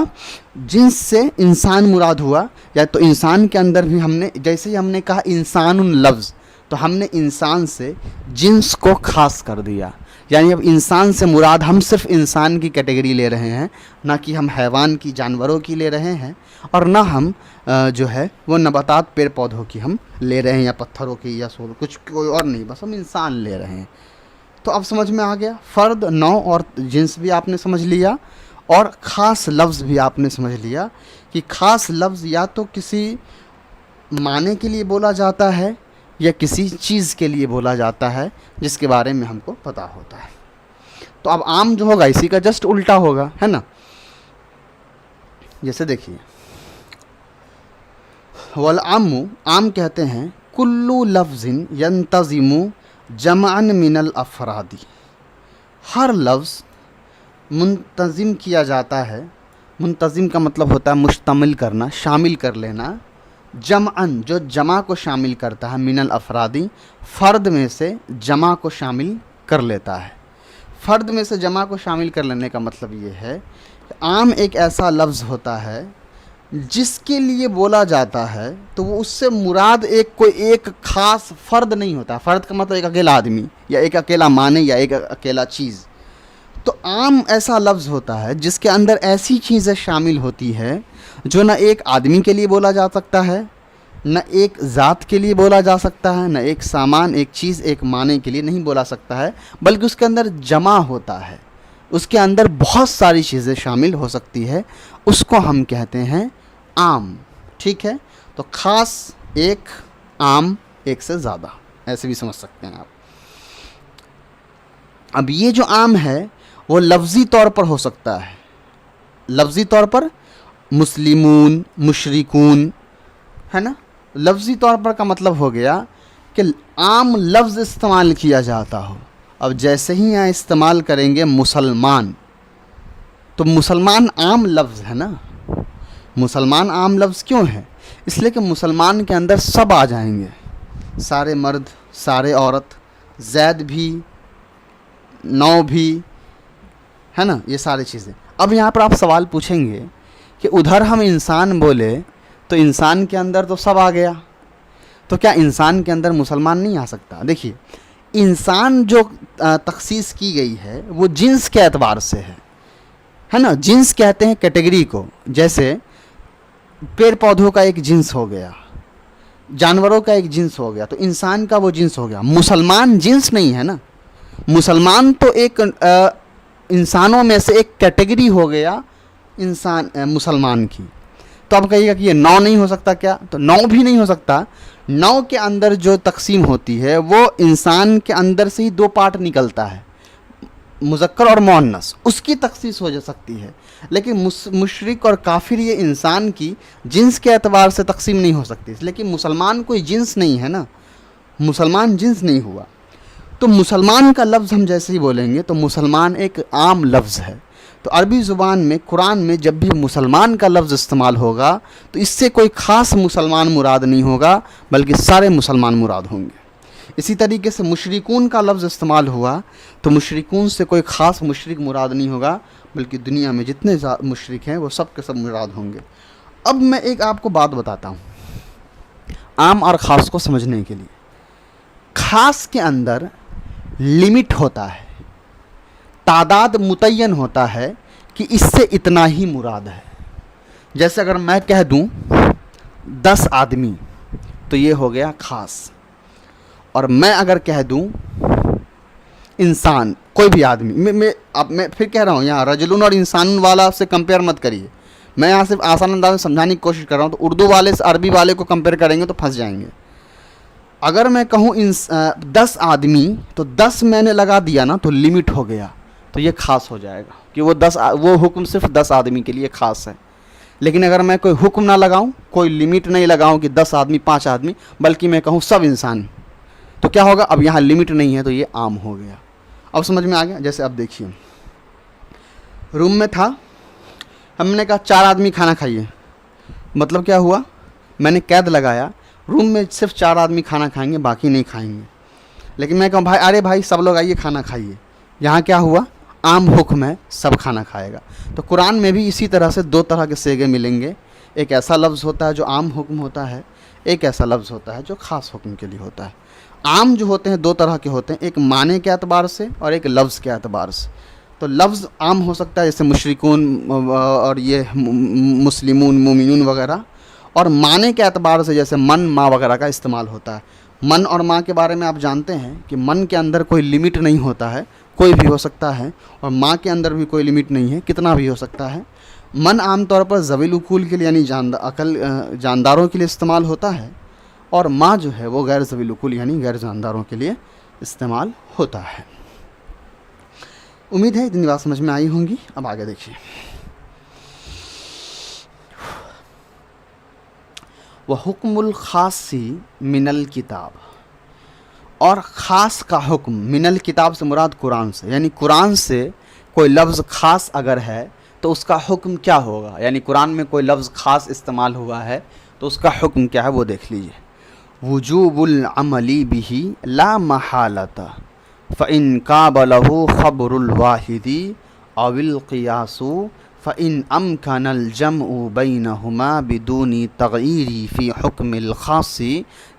جنس سے انسان مراد ہوا. یا تو انسان کے اندر بھی ہم نے، جیسے ہی ہم نے کہا انسان لفظ، تو ہم نے انسان سے جنس کو خاص کر دیا. یعنی اب انسان سے مراد ہم صرف انسان کی کیٹیگری لے رہے ہیں، نہ کہ ہم حیوان کی، جانوروں کی لے رہے ہیں، اور نہ ہم جو ہے وہ نباتات پیڑ پودوں کی ہم لے رہے ہیں، یا پتھروں کی، یا کچھ کوئی اور نہیں، بس ہم انسان لے رہے ہیں. تو اب سمجھ میں آ گیا، فرد، نوع اور جنس بھی آپ نے سمجھ لیا، اور خاص لفظ بھی آپ نے سمجھ لیا کہ خاص لفظ یا تو کسی معنی کے لیے بولا جاتا ہے یا کسی چیز کے لیے بولا جاتا ہے جس کے بارے میں ہم کو پتہ ہوتا ہے. تو اب عام جو ہوگا اسی کا جسٹ الٹا ہوگا، ہے نا. جیسے دیکھیے، والعام، عام کہتے ہیں کلو لفظ ینتظم جمعا من الافراد، ہر لفظ منتظم کیا جاتا ہے. منتظم کا مطلب ہوتا ہے مشتمل کرنا، شامل کر لینا. جمعن، جو جمع کو شامل کرتا ہے، من الافرادی، فرد میں سے جمع کو شامل کر لیتا ہے. فرد میں سے جمع کو شامل کر لینے کا مطلب یہ ہے کہ عام ایک ایسا لفظ ہوتا ہے جس کے لیے بولا جاتا ہے تو وہ اس سے مراد کوئی ایک خاص فرد نہیں ہوتا. فرد کا مطلب ایک اکیلا آدمی یا ایک اکیلا معنی یا ایک اکیلا چیز. تو عام ایسا لفظ ہوتا ہے جس کے اندر ایسی چیزیں شامل ہوتی ہے جو نہ ایک آدمی کے لیے بولا جا سکتا ہے، نہ ایک ذات کے لیے بولا جا سکتا ہے، نہ ایک سامان، ایک چیز، ایک معنی کے لیے نہیں بولا سکتا ہے، بلکہ اس کے اندر جمع ہوتا ہے. اس کے اندر بہت ساری چیزیں شامل ہو سکتی ہے. اس کو ہم کہتے ہیں عام. ٹھیک ہے، تو خاص ایک، عام ایک سے زیادہ، ایسے بھی سمجھ سکتے ہیں آپ. اب یہ جو عام ہے وہ لفظی طور پر ہو سکتا ہے. لفظی طور پر مسلمون، مشرکون، ہے نا. لفظی طور پر کا مطلب ہو گیا کہ عام لفظ استعمال کیا جاتا ہو. اب جیسے ہی یہاں استعمال کریں گے مسلمان، تو مسلمان عام لفظ ہے نا. مسلمان عام لفظ کیوں ہے؟ اس لیے کہ مسلمان کے اندر سب آ جائیں گے، سارے مرد، سارے عورت، زید بھی، نو بھی، ہے نا، یہ ساری چیزیں. اب یہاں پر آپ سوال پوچھیں گے کہ ادھر ہم انسان بولے تو انسان کے اندر تو سب آ گیا، تو کیا انسان کے اندر مسلمان نہیں آ سکتا؟ دیکھیے، انسان جو تخصیص کی گئی ہے وہ جنس کے اعتبار سے ہے نا. جنس کہتے ہیں کیٹیگری کو. جیسے پیڑ پودوں کا ایک جنس ہو گیا، جانوروں کا ایک جنس ہو گیا، تو انسان کا وہ جنس ہو گیا. مسلمان جنس نہیں ہے نا. مسلمان تو ایک انسانوں میں سے ایک کیٹیگری ہو گیا انسان، مسلمان کی. تو اب کہیے گا کہ یہ نو نہیں ہو سکتا کیا؟ تو نو بھی نہیں ہو سکتا. نو کے اندر جو تقسیم ہوتی ہے وہ انسان کے اندر سے ہی دو پارٹ نکلتا ہے، مذکر اور مؤنث، اس کی تخصیص ہو جا سکتی ہے. لیکن مشرک اور کافر یہ انسان کی جنس کے اعتبار سے تقسیم نہیں ہو سکتی. لیکن مسلمان کوئی جنس نہیں ہے نا، مسلمان جنس نہیں ہوا. تو مسلمان کا لفظ ہم جیسے ہی بولیں گے تو مسلمان ایک عام لفظ ہے. تو عربی زبان میں، قرآن میں جب بھی مسلمان کا لفظ استعمال ہوگا تو اس سے کوئی خاص مسلمان مراد نہیں ہوگا، بلکہ سارے مسلمان مراد ہوں گے. اسی طریقے سے مشرکون کا لفظ استعمال ہوا تو مشرکون سے کوئی خاص مشرک مراد نہیں ہوگا، بلکہ دنیا میں جتنے مشرک ہیں وہ سب کے سب مراد ہوں گے. اب میں ایک آپ کو بات بتاتا ہوں عام اور خاص کو سمجھنے کے لیے. خاص کے اندر لمٹ ہوتا ہے، تعداد متعین ہوتا ہے کہ اس سے اتنا ہی مراد ہے. جیسے اگر میں کہہ دوں 10 آدمی تو یہ ہو گیا خاص، اور میں اگر کہہ دوں انسان، کوئی بھی آدمی، اب میں پھر کہہ رہا ہوں یہاں رجلون اور انسان والا سے کمپیئر مت کریے. میں یہاں صرف آسان انداز میں سمجھانے کی کوشش کر رہا ہوں. تو اردو والے سے عربی والے کو کمپیئر کریں گے تو پھنس جائیں گے. اگر میں کہوں 10 آدمی تو 10 میں نے لگا دیا نا تو لمٹ ہو گیا، تو یہ خاص ہو جائے گا کہ وہ حکم صرف 10 آدمی کے لیے خاص ہے. لیکن اگر میں کوئی حکم نہ لگاؤں، کوئی لمٹ نہیں لگاؤں کہ 10 آدمی 5 آدمی، بلکہ میں کہوں سب انسان، تو کیا ہوگا؟ اب یہاں لمٹ نہیں ہے تو یہ عام ہو گیا. اب سمجھ میں آ گیا؟ جیسے اب دیکھیے، روم میں تھا، ہم نے کہا 4 آدمی کھانا کھائیے. مطلب کیا ہوا؟ میں نے قید لگایا روم میں صرف 4 آدمی کھانا کھائیں گے، باقی نہیں کھائیں گے. لیکن میں کہوں ارے بھائی سب لوگ آئیے کھانا کھائیے. یہاں کیا ہوا؟ عام حکم ہے، سب کھانا کھائے گا. تو قرآن میں بھی اسی طرح سے 2 طرح کے صیغے ملیں گے. ایک ایسا لفظ ہوتا ہے جو عام حکم ہوتا ہے، ایک ایسا لفظ ہوتا ہے جو خاص حکم کے لیے ہوتا ہے. عام جو ہوتے ہیں 2 طرح کے ہوتے ہیں، ایک معنی کے اعتبار سے اور ایک لفظ کے اعتبار سے. تو لفظ عام ہو سکتا ہے جیسے مشرکون اور یہ مسلمون مومنون وغیرہ، اور معنی کے اعتبار سے جیسے من ما وغیرہ کا استعمال ہوتا ہے. من اور ما کے بارے میں آپ جانتے ہیں کہ من کے اندر کوئی لمٹ نہیں ہوتا ہے، کوئی بھی ہو سکتا ہے، اور ماں کے اندر بھی کوئی لمٹ نہیں ہے، کتنا بھی ہو سکتا ہے. من عام طور پر ذوی العقول کے لیے یعنی جانداروں کے لیے استعمال ہوتا ہے، اور ماں جو ہے وہ غیر ذوی العقول یعنی غیر جانداروں کے لیے استعمال ہوتا ہے. امید ہے اتنی بات سمجھ میں آئی ہوں گی. اب آگے دیکھیے، وحکم الخاص من الکتاب، اور خاص کا حکم من الکتاب سے مراد قرآن سے، یعنی قرآن سے کوئی لفظ خاص اگر ہے تو اس کا حکم کیا ہوگا. یعنی قرآن میں کوئی لفظ خاص استعمال ہوا ہے تو اس کا حکم کیا ہے وہ دیکھ لیجئے. وجوب العمل به لا محالۃ فإن قابلہ خبر الواحد او القیاس فإن أمكن الجمع بينهما بدون تغيير في حكم الخاص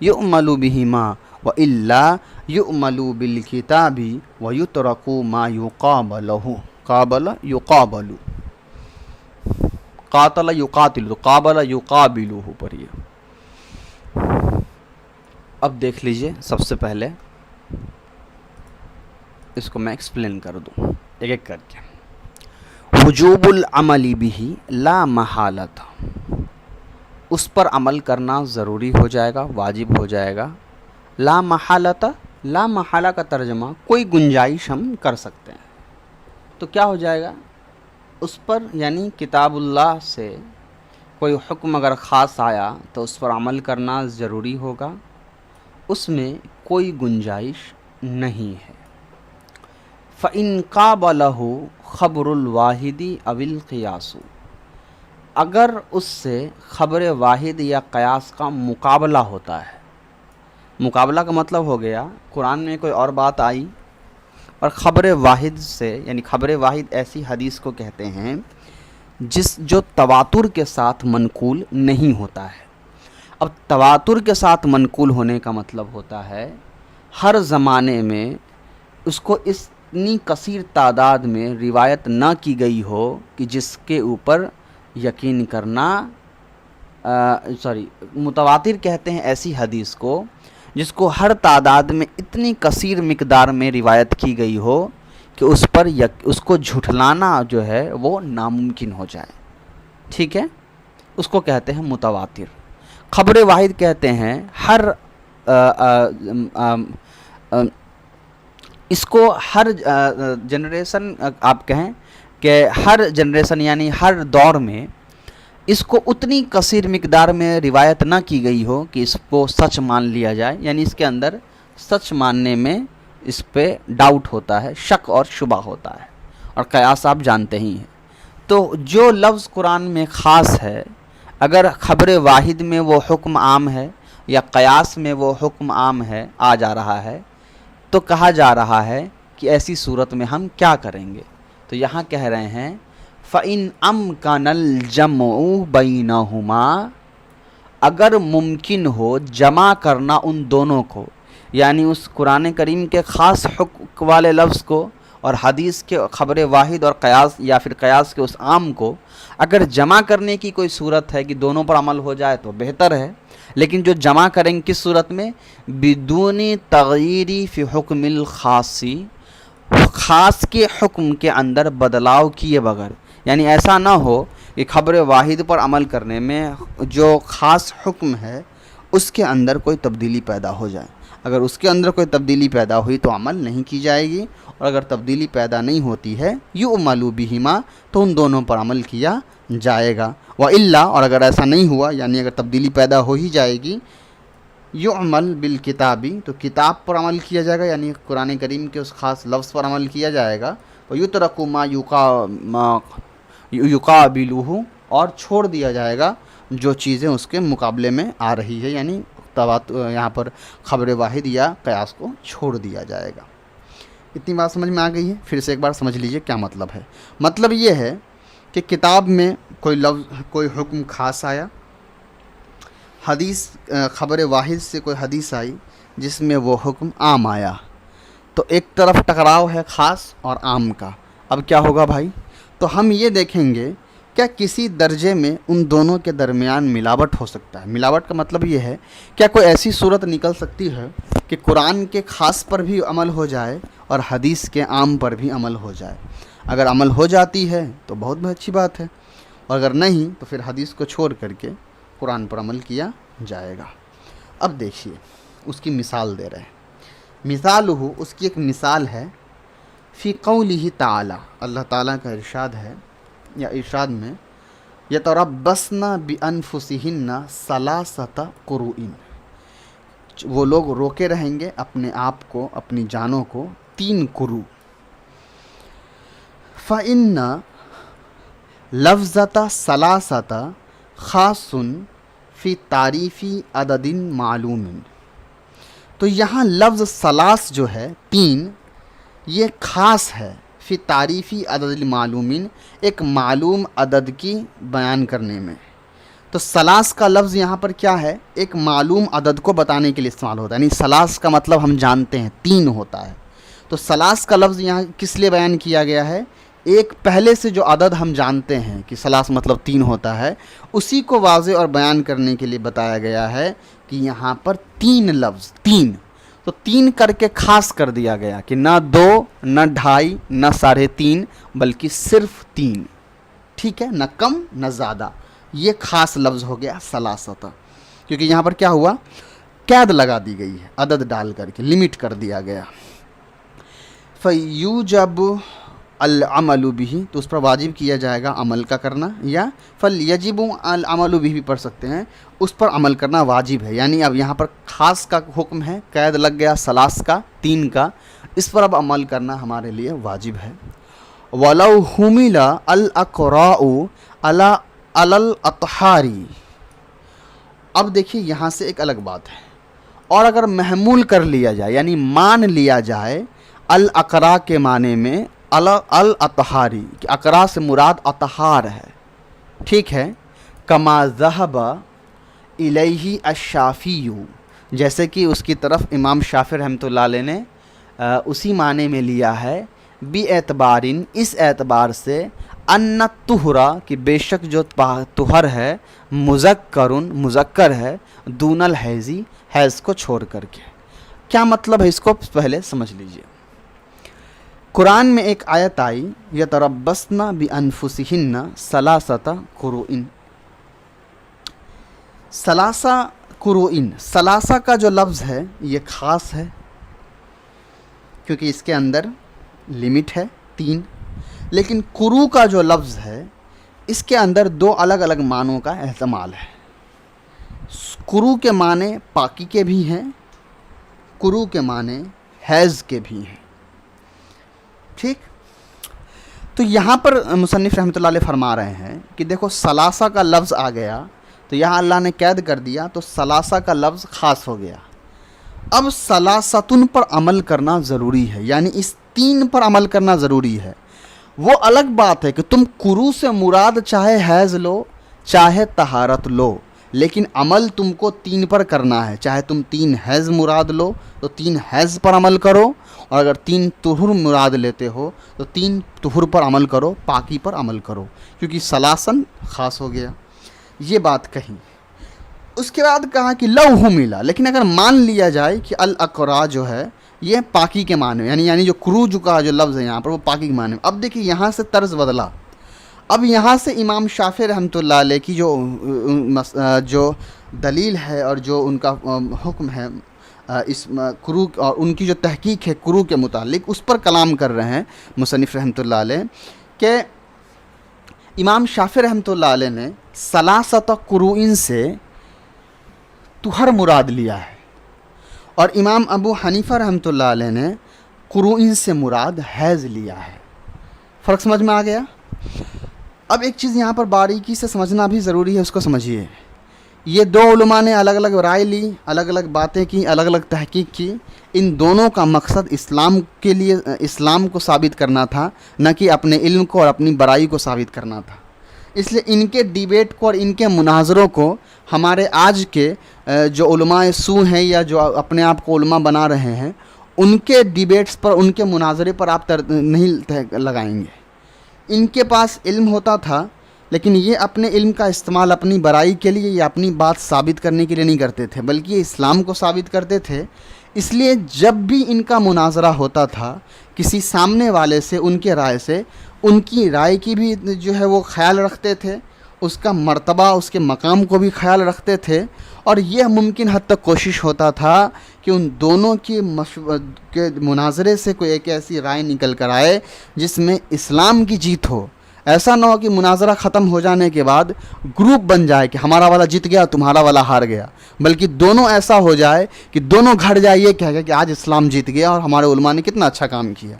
يؤمل بهما وإلا يؤمل بالكتاب ويترك ما يقابله. قابل يقابل، قاتل يقاتل، قابل يقابله پڑھیے. اب دیکھ لیجئے، سب سے پہلے اس کو میں ایکسپلین کر دوں ایک ایک کر کے. وجوب العمل به لا محالۃ، اس پر عمل کرنا ضروری ہو جائے گا، واجب ہو جائے گا. لا محالۃ، لا محالہ کا ترجمہ کوئی گنجائش ہم کر سکتے ہیں. تو کیا ہو جائے گا اس پر؟ یعنی کتاب اللہ سے کوئی حکم اگر خاص آیا تو اس پر عمل کرنا ضروری ہوگا، اس میں کوئی گنجائش نہیں ہے. فَإِن قَابَلَهُ خبر الواحد او القیاس، اگر اس سے خبر واحد یا قیاس کا مقابلہ ہوتا ہے. مقابلہ کا مطلب ہو گیا قرآن میں کوئی اور بات آئی اور خبر واحد سے، یعنی خبر واحد ایسی حدیث کو کہتے ہیں جو تواتر کے ساتھ منقول نہیں ہوتا ہے. اب تواتر کے ساتھ منقول ہونے کا مطلب ہوتا ہے ہر زمانے میں اس کو اتنی کثیر تعداد میں روایت نہ کی گئی ہو کہ جس کے اوپر یقین کرنا، متواتر کہتے ہیں ایسی حدیث کو جس کو ہر تعداد میں اتنی کثیر مقدار میں روایت کی گئی ہو کہ اس کو جھٹلانا جو ہے وہ ناممکن ہو جائے. ٹھیک ہے، اس کو کہتے ہیں متواتر. خبر واحد کہتے ہیں اس کو ہر جنریشن، آپ کہیں کہ ہر جنریشن یعنی ہر دور میں اس کو اتنی کثیر مقدار میں روایت نہ کی گئی ہو کہ اس کو سچ مان لیا جائے. یعنی اس کے اندر سچ ماننے میں اس پہ ڈاؤٹ ہوتا ہے، شک اور شبہ ہوتا ہے. اور قیاس آپ جانتے ہی ہیں. تو جو لفظ قرآن میں خاص ہے، اگر خبر واحد میں وہ حکم عام ہے یا قیاس میں وہ حکم عام ہے، آ جا رہا ہے، تو کہا جا رہا ہے کہ ایسی صورت میں ہم کیا کریں گے. تو یہاں کہہ رہے ہیں فَإِنْ أَمْكَنَ الْجَمْعُ بَيْنَهُمَا، اگر ممکن ہو جمع کرنا ان دونوں کو، یعنی اس قرآن کریم کے خاص حکم والے لفظ کو اور حدیث کے خبر واحد اور قیاس یا پھر قیاس کے اس عام کو اگر جمع کرنے کی کوئی صورت ہے کہ دونوں پر عمل ہو جائے تو بہتر ہے. لیکن جو جمع کریں کس صورت میں؟ بدون تغییر فی حکم الخاص، خاص کے حکم کے اندر بدلاؤ کیے بغیر. یعنی ایسا نہ ہو کہ خبر واحد پر عمل کرنے میں جو خاص حکم ہے اس کے اندر کوئی تبدیلی پیدا ہو جائے. اگر اس کے اندر کوئی تبدیلی پیدا ہوئی تو عمل نہیں کی جائے گی, اور اگر تبدیلی پیدا نہیں ہوتی ہے یعمل بہما تو ان دونوں پر عمل کیا جائے گا. وَإِلَّا اور اگر ایسا نہیں ہوا, یعنی اگر تبدیلی پیدا ہو ہی جائے گی, یعمل بالکتابی تو کتاب پر عمل کیا جائے گا, یعنی قرآن کریم کے اس خاص لفظ پر عمل کیا جائے گا. وَيُتْرَكُ مَا يُقَابِلُهُ اور چھوڑ دیا جائے گا جو چیزیں اس کے مقابلے میں آ رہی ہے, یعنی یہاں پر خبر واحد یا قیاس کو چھوڑ دیا جائے گا. اتنی بات سمجھ میں آ گئی ہے؟ پھر سے ایک بار سمجھ لیجئے کیا مطلب ہے. مطلب یہ ہے کہ کتاب میں کوئی لفظ کوئی حکم خاص آیا, حدیث خبر واحد سے کوئی حدیث آئی جس میں وہ حکم عام آیا, تو ایک طرف ٹکراؤ ہے خاص اور عام کا. اب کیا ہوگا بھائی؟ تو ہم یہ دیکھیں گے کیا کسی درجے میں ان دونوں کے درمیان ملاوٹ ہو سکتا ہے. ملاوٹ کا مطلب یہ ہے کیا کوئی ایسی صورت نکل سکتی ہے کہ قرآن کے خاص پر بھی عمل ہو جائے اور حدیث کے عام پر بھی عمل ہو جائے. اگر عمل ہو جاتی ہے تو بہت اچھی بات ہے, اور اگر نہیں تو پھر حدیث کو چھوڑ کر کے قرآن پر عمل کیا جائے گا. اب دیکھیے اس کی مثال دے رہے ہیں. مثالہ اس کی ایک مثال ہے فی قولہ تعالی, اللہ تعالیٰ کا ارشاد ہے یا ارشاد میں یتربصن بانفسہن ثلاثۃ قروء, وہ لوگ روکے رہیں گے اپنے آپ کو, اپنی جانوں کو 3 قروء. فإن لفظۃ ثلاثۃ خاص فی تعریف عدد معلوم, تو یہاں لفظ ثلاث جو ہے 3 یہ خاص ہے فی تعریفی عدد معلومین ایک معلوم عدد کی بیان کرنے میں. تو ثلاث کا لفظ یہاں پر کیا ہے؟ ایک معلوم عدد کو بتانے کے لیے استعمال ہوتا ہے, یعنی ثلاث کا مطلب ہم جانتے ہیں 3 ہوتا ہے. تو ثلاث کا لفظ یہاں کس لیے بیان کیا گیا ہے؟ ایک پہلے سے جو عدد ہم جانتے ہیں کہ ثلاث مطلب 3 ہوتا ہے, اسی کو واضح اور بیان کرنے کے لیے بتایا گیا ہے کہ یہاں پر 3 لفظ 3, تو 3 کر کے خاص کر دیا گیا کہ نہ 2 نہ 2.5 نہ 3.5 بلکہ صرف 3. ٹھیک ہے, نہ کم نہ زیادہ. یہ خاص لفظ ہو گیا ثلاثۃ, کیونکہ یہاں پر کیا ہوا؟ قید لگا دی گئی ہے, عدد ڈال کر کے لمٹ کر دیا گیا. فیوجب العمل به تو اس پر واجب کیا جائے گا عمل کا کرنا, یا فلیجب العمل به بھی پڑھ سکتے ہیں, اس پر عمل کرنا واجب ہے. یعنی اب یہاں پر خاص کا حکم ہے, قید لگ گیا ثلاث کا 3 کا, اس پر اب عمل کرنا ہمارے لیے واجب ہے. وَلَوْ حُمِلَ الْأَقْرَاءُ عَلَى الْأَطْهَارِ, اب دیکھیے یہاں سے ایک الگ بات ہے. اور اگر محمول کر لیا جائے یعنی مان لیا جائے الاقراء کے معنی میں الاطہاری, کہ اقراء سے مراد اطہار ہے. ٹھیک ہے, کما ذہب الیہ الشافعی, جیسے کہ اس کی طرف امام شافعی رحمۃ اللہ علیہ نے اسی معنی میں لیا ہے. بی اعتبارن اس اعتبار سے ان طہرا کہ بے شک جو طہر ہے مذکر ہے دون الحیضی حیض کو چھوڑ کر کے. کیا مطلب ہے اس کو پہلے سمجھ لیجئے. قرآن میں ایک آیت آئی یتربصن بانفسہن ثلاثۃ قروء. ثلاثہ قروء, ثلاثہ کا جو لفظ ہے یہ خاص ہے کیونکہ اس کے اندر لمٹ ہے 3, لیکن قروء کا جو لفظ ہے اس کے اندر 2 الگ الگ معنوں کا احتمال ہے. قروء کے معنی پاکی کے بھی ہیں, قروء کے معنی حیض کے بھی ہیں. ٹھیک, تو یہاں پر مصنف رحمۃ اللہ علیہ فرما رہے ہیں کہ دیکھو ثلاثہ کا لفظ آ گیا تو یہاں اللہ نے قید کر دیا, تو ثلاثہ کا لفظ خاص ہو گیا. اب ثلاثتن پر عمل کرنا ضروری ہے, یعنی اس 3 پر عمل کرنا ضروری ہے. وہ الگ بات ہے کہ تم قروء سے مراد چاہے حیض لو چاہے طہارت لو, لیکن عمل تم کو 3 پر کرنا ہے. چاہے تم 3 حیض مراد لو تو 3 حیض پر عمل کرو, اور اگر 3 طہر مراد لیتے ہو تو 3 طہر پر عمل کرو, پاکی پر عمل کرو, کیونکہ ثلاثن خاص ہو گیا. یہ بات کہی. اس کے بعد کہا کہ لو حملا, لیکن اگر مان لیا جائے کہ الاقراء جو ہے یہ پاکی کے معنی, یعنی جو قروء کا جو لفظ ہے یہاں پر وہ پاکی کے معنی. اب دیکھیے یہاں سے طرز بدلا. اب یہاں سے امام شافعی رحمۃ اللہ علیہ کی جو دلیل ہے اور جو ان کا حکم ہے اس کرو اور ان کی جو تحقیق ہے کرو کے متعلق، اس پر کلام کر رہے ہیں مصنف رحمۃ اللہ علیہ کہ امام شافعی رحمۃ اللہ علیہ نے ثلاثۃ قروء سے طہر مراد لیا ہے، اور امام ابو حنیفہ رحمۃ اللہ علیہ نے قروء سے مراد حیض لیا ہے۔ فرق سمجھ میں آ گیا؟ اب ایک چیز یہاں پر باریکی سے سمجھنا بھی ضروری ہے، اس کو سمجھیے۔ یہ دو علماء نے الگ الگ رائے لی، الگ الگ باتیں کی، الگ الگ تحقیق کی۔ ان دونوں کا مقصد اسلام کے لیے اسلام کو ثابت کرنا تھا، نہ کہ اپنے علم کو اور اپنی برائی کو ثابت کرنا تھا۔ اس لیے ان کے ڈیبیٹ کو اور ان کے مناظروں کو ہمارے آج کے جو علماء سو ہیں یا جو اپنے آپ کو علماء بنا رہے ہیں، ان کے ڈیبیٹس پر، ان کے مناظرے پر آپ نہیں لگائیں گے۔ ان کے پاس علم ہوتا تھا، لیکن یہ اپنے علم کا استعمال اپنی برائی کے لیے یا اپنی بات ثابت کرنے کے لیے نہیں کرتے تھے، بلکہ یہ اسلام کو ثابت کرتے تھے۔ اس لیے جب بھی ان کا مناظرہ ہوتا تھا کسی سامنے والے سے، ان کے رائے سے، ان کی رائے کی بھی جو ہے وہ خیال رکھتے تھے، اس کا مرتبہ، اس کے مقام کو بھی خیال رکھتے تھے، اور یہ ممکن حد تک کوشش ہوتا تھا کہ ان دونوں کے مناظرے سے کوئی ایک ایسی رائے نکل کر آئے جس میں اسلام کی جیت ہو۔ ایسا نہ ہو کہ مناظرہ ختم ہو جانے کے بعد گروپ بن جائے کہ ہمارا والا جیت گیا، تمہارا والا ہار گیا، بلکہ دونوں ایسا ہو جائے کہ دونوں گھڑ جائے یہ کہہ گا کہ آج اسلام جیت گیا اور ہمارے علماء نے کتنا اچھا کام کیا۔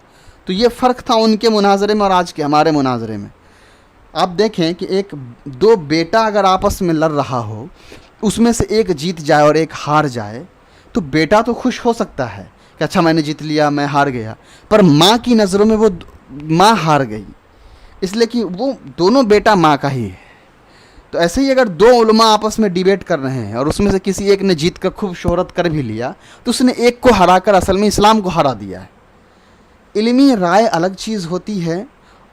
تو یہ فرق تھا ان کے مناظرے میں اور آج کے ہمارے مناظرے میں۔ آپ دیکھیں کہ دو بیٹا اگر آپس میں لڑ رہا ہو، اس میں سے ایک جیت جائے اور ایک ہار جائے، تو بیٹا تو خوش ہو سکتا ہے کہ اچھا میں نے جیت لیا، میں ہار گیا، پر ماں کی نظروں میں وہ ماں ہار گئی، اس لیے کہ وہ دونوں بیٹا ماں کا ہی ہے۔ تو ایسے ہی اگر دو علماء آپس میں ڈیبیٹ کر رہے ہیں اور اس میں سے کسی ایک نے جیت کر خوب شہرت کر بھی لیا، تو اس نے ایک کو ہرا کر اصل میں اسلام کو ہرا دیا ہے۔ علمی رائے الگ چیز ہوتی ہے،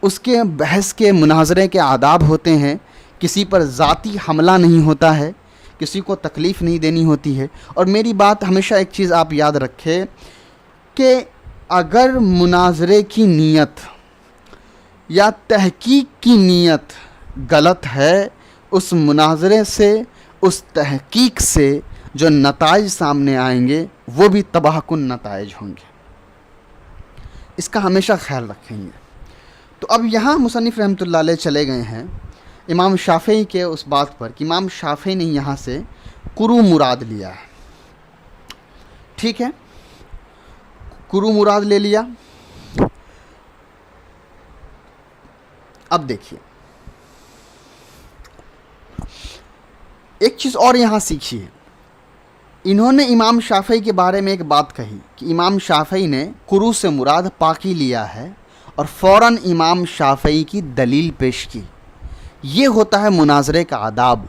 اس کے بحث کے مناظرے کے آداب ہوتے ہیں، کسی پر ذاتی حملہ نہیں ہوتا ہے، کسی کو تکلیف نہیں دینی ہوتی ہے۔ اور میری بات ہمیشہ ایک چیز آپ یاد رکھیں کہ اگر مناظرے کی نیت یا تحقیق کی نیت غلط ہے، اس مناظرے سے، اس تحقیق سے جو نتائج سامنے آئیں گے وہ بھی تباہ کن نتائج ہوں گے۔ اس کا ہمیشہ خیال رکھیں گے۔ تو اب یہاں مصنف رحمۃ اللہ علیہ چلے گئے ہیں امام شافعی کے اس بات پر کہ امام شافعی نے یہاں سے قروء مراد لیا ہے۔ ٹھیک ہے، قروء مراد لے لیا۔ اب دیکھیے ایک چیز اور یہاں سیکھیے۔ انہوں نے امام شافعی کے بارے میں ایک بات کہی کہ امام شافعی نے قروء سے مراد پاکی لیا ہے، اور فوراً امام شافعی کی دلیل پیش کی۔ یہ ہوتا ہے مناظرے کا آداب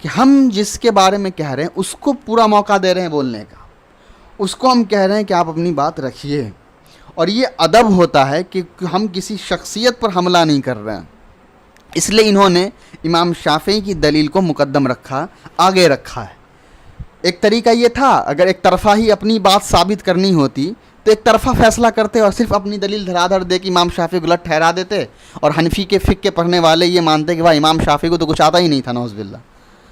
کہ ہم جس کے بارے میں کہہ رہے ہیں اس کو پورا موقع دے رہے ہیں بولنے کا، اس کو ہم کہہ رہے ہیں کہ آپ اپنی بات رکھیے، اور یہ ادب ہوتا ہے کہ ہم کسی شخصیت پر حملہ نہیں کر رہے ہیں۔ اس لیے انہوں نے امام شافعی کی دلیل کو مقدم رکھا، آگے رکھا ہے۔ ایک طریقہ یہ تھا اگر ایک طرفہ ہی اپنی بات ثابت کرنی ہوتی تو ایک طرفہ فیصلہ کرتے اور صرف اپنی دلیل دھرا دھر دے کہ امام شافعی غلط ٹھہرا دیتے، اور حنفی کے فقہ کے پڑھنے والے یہ مانتے کہ بھائی امام شافعی کو تو کچھ آتا ہی نہیں تھا، نعوذ باللہ،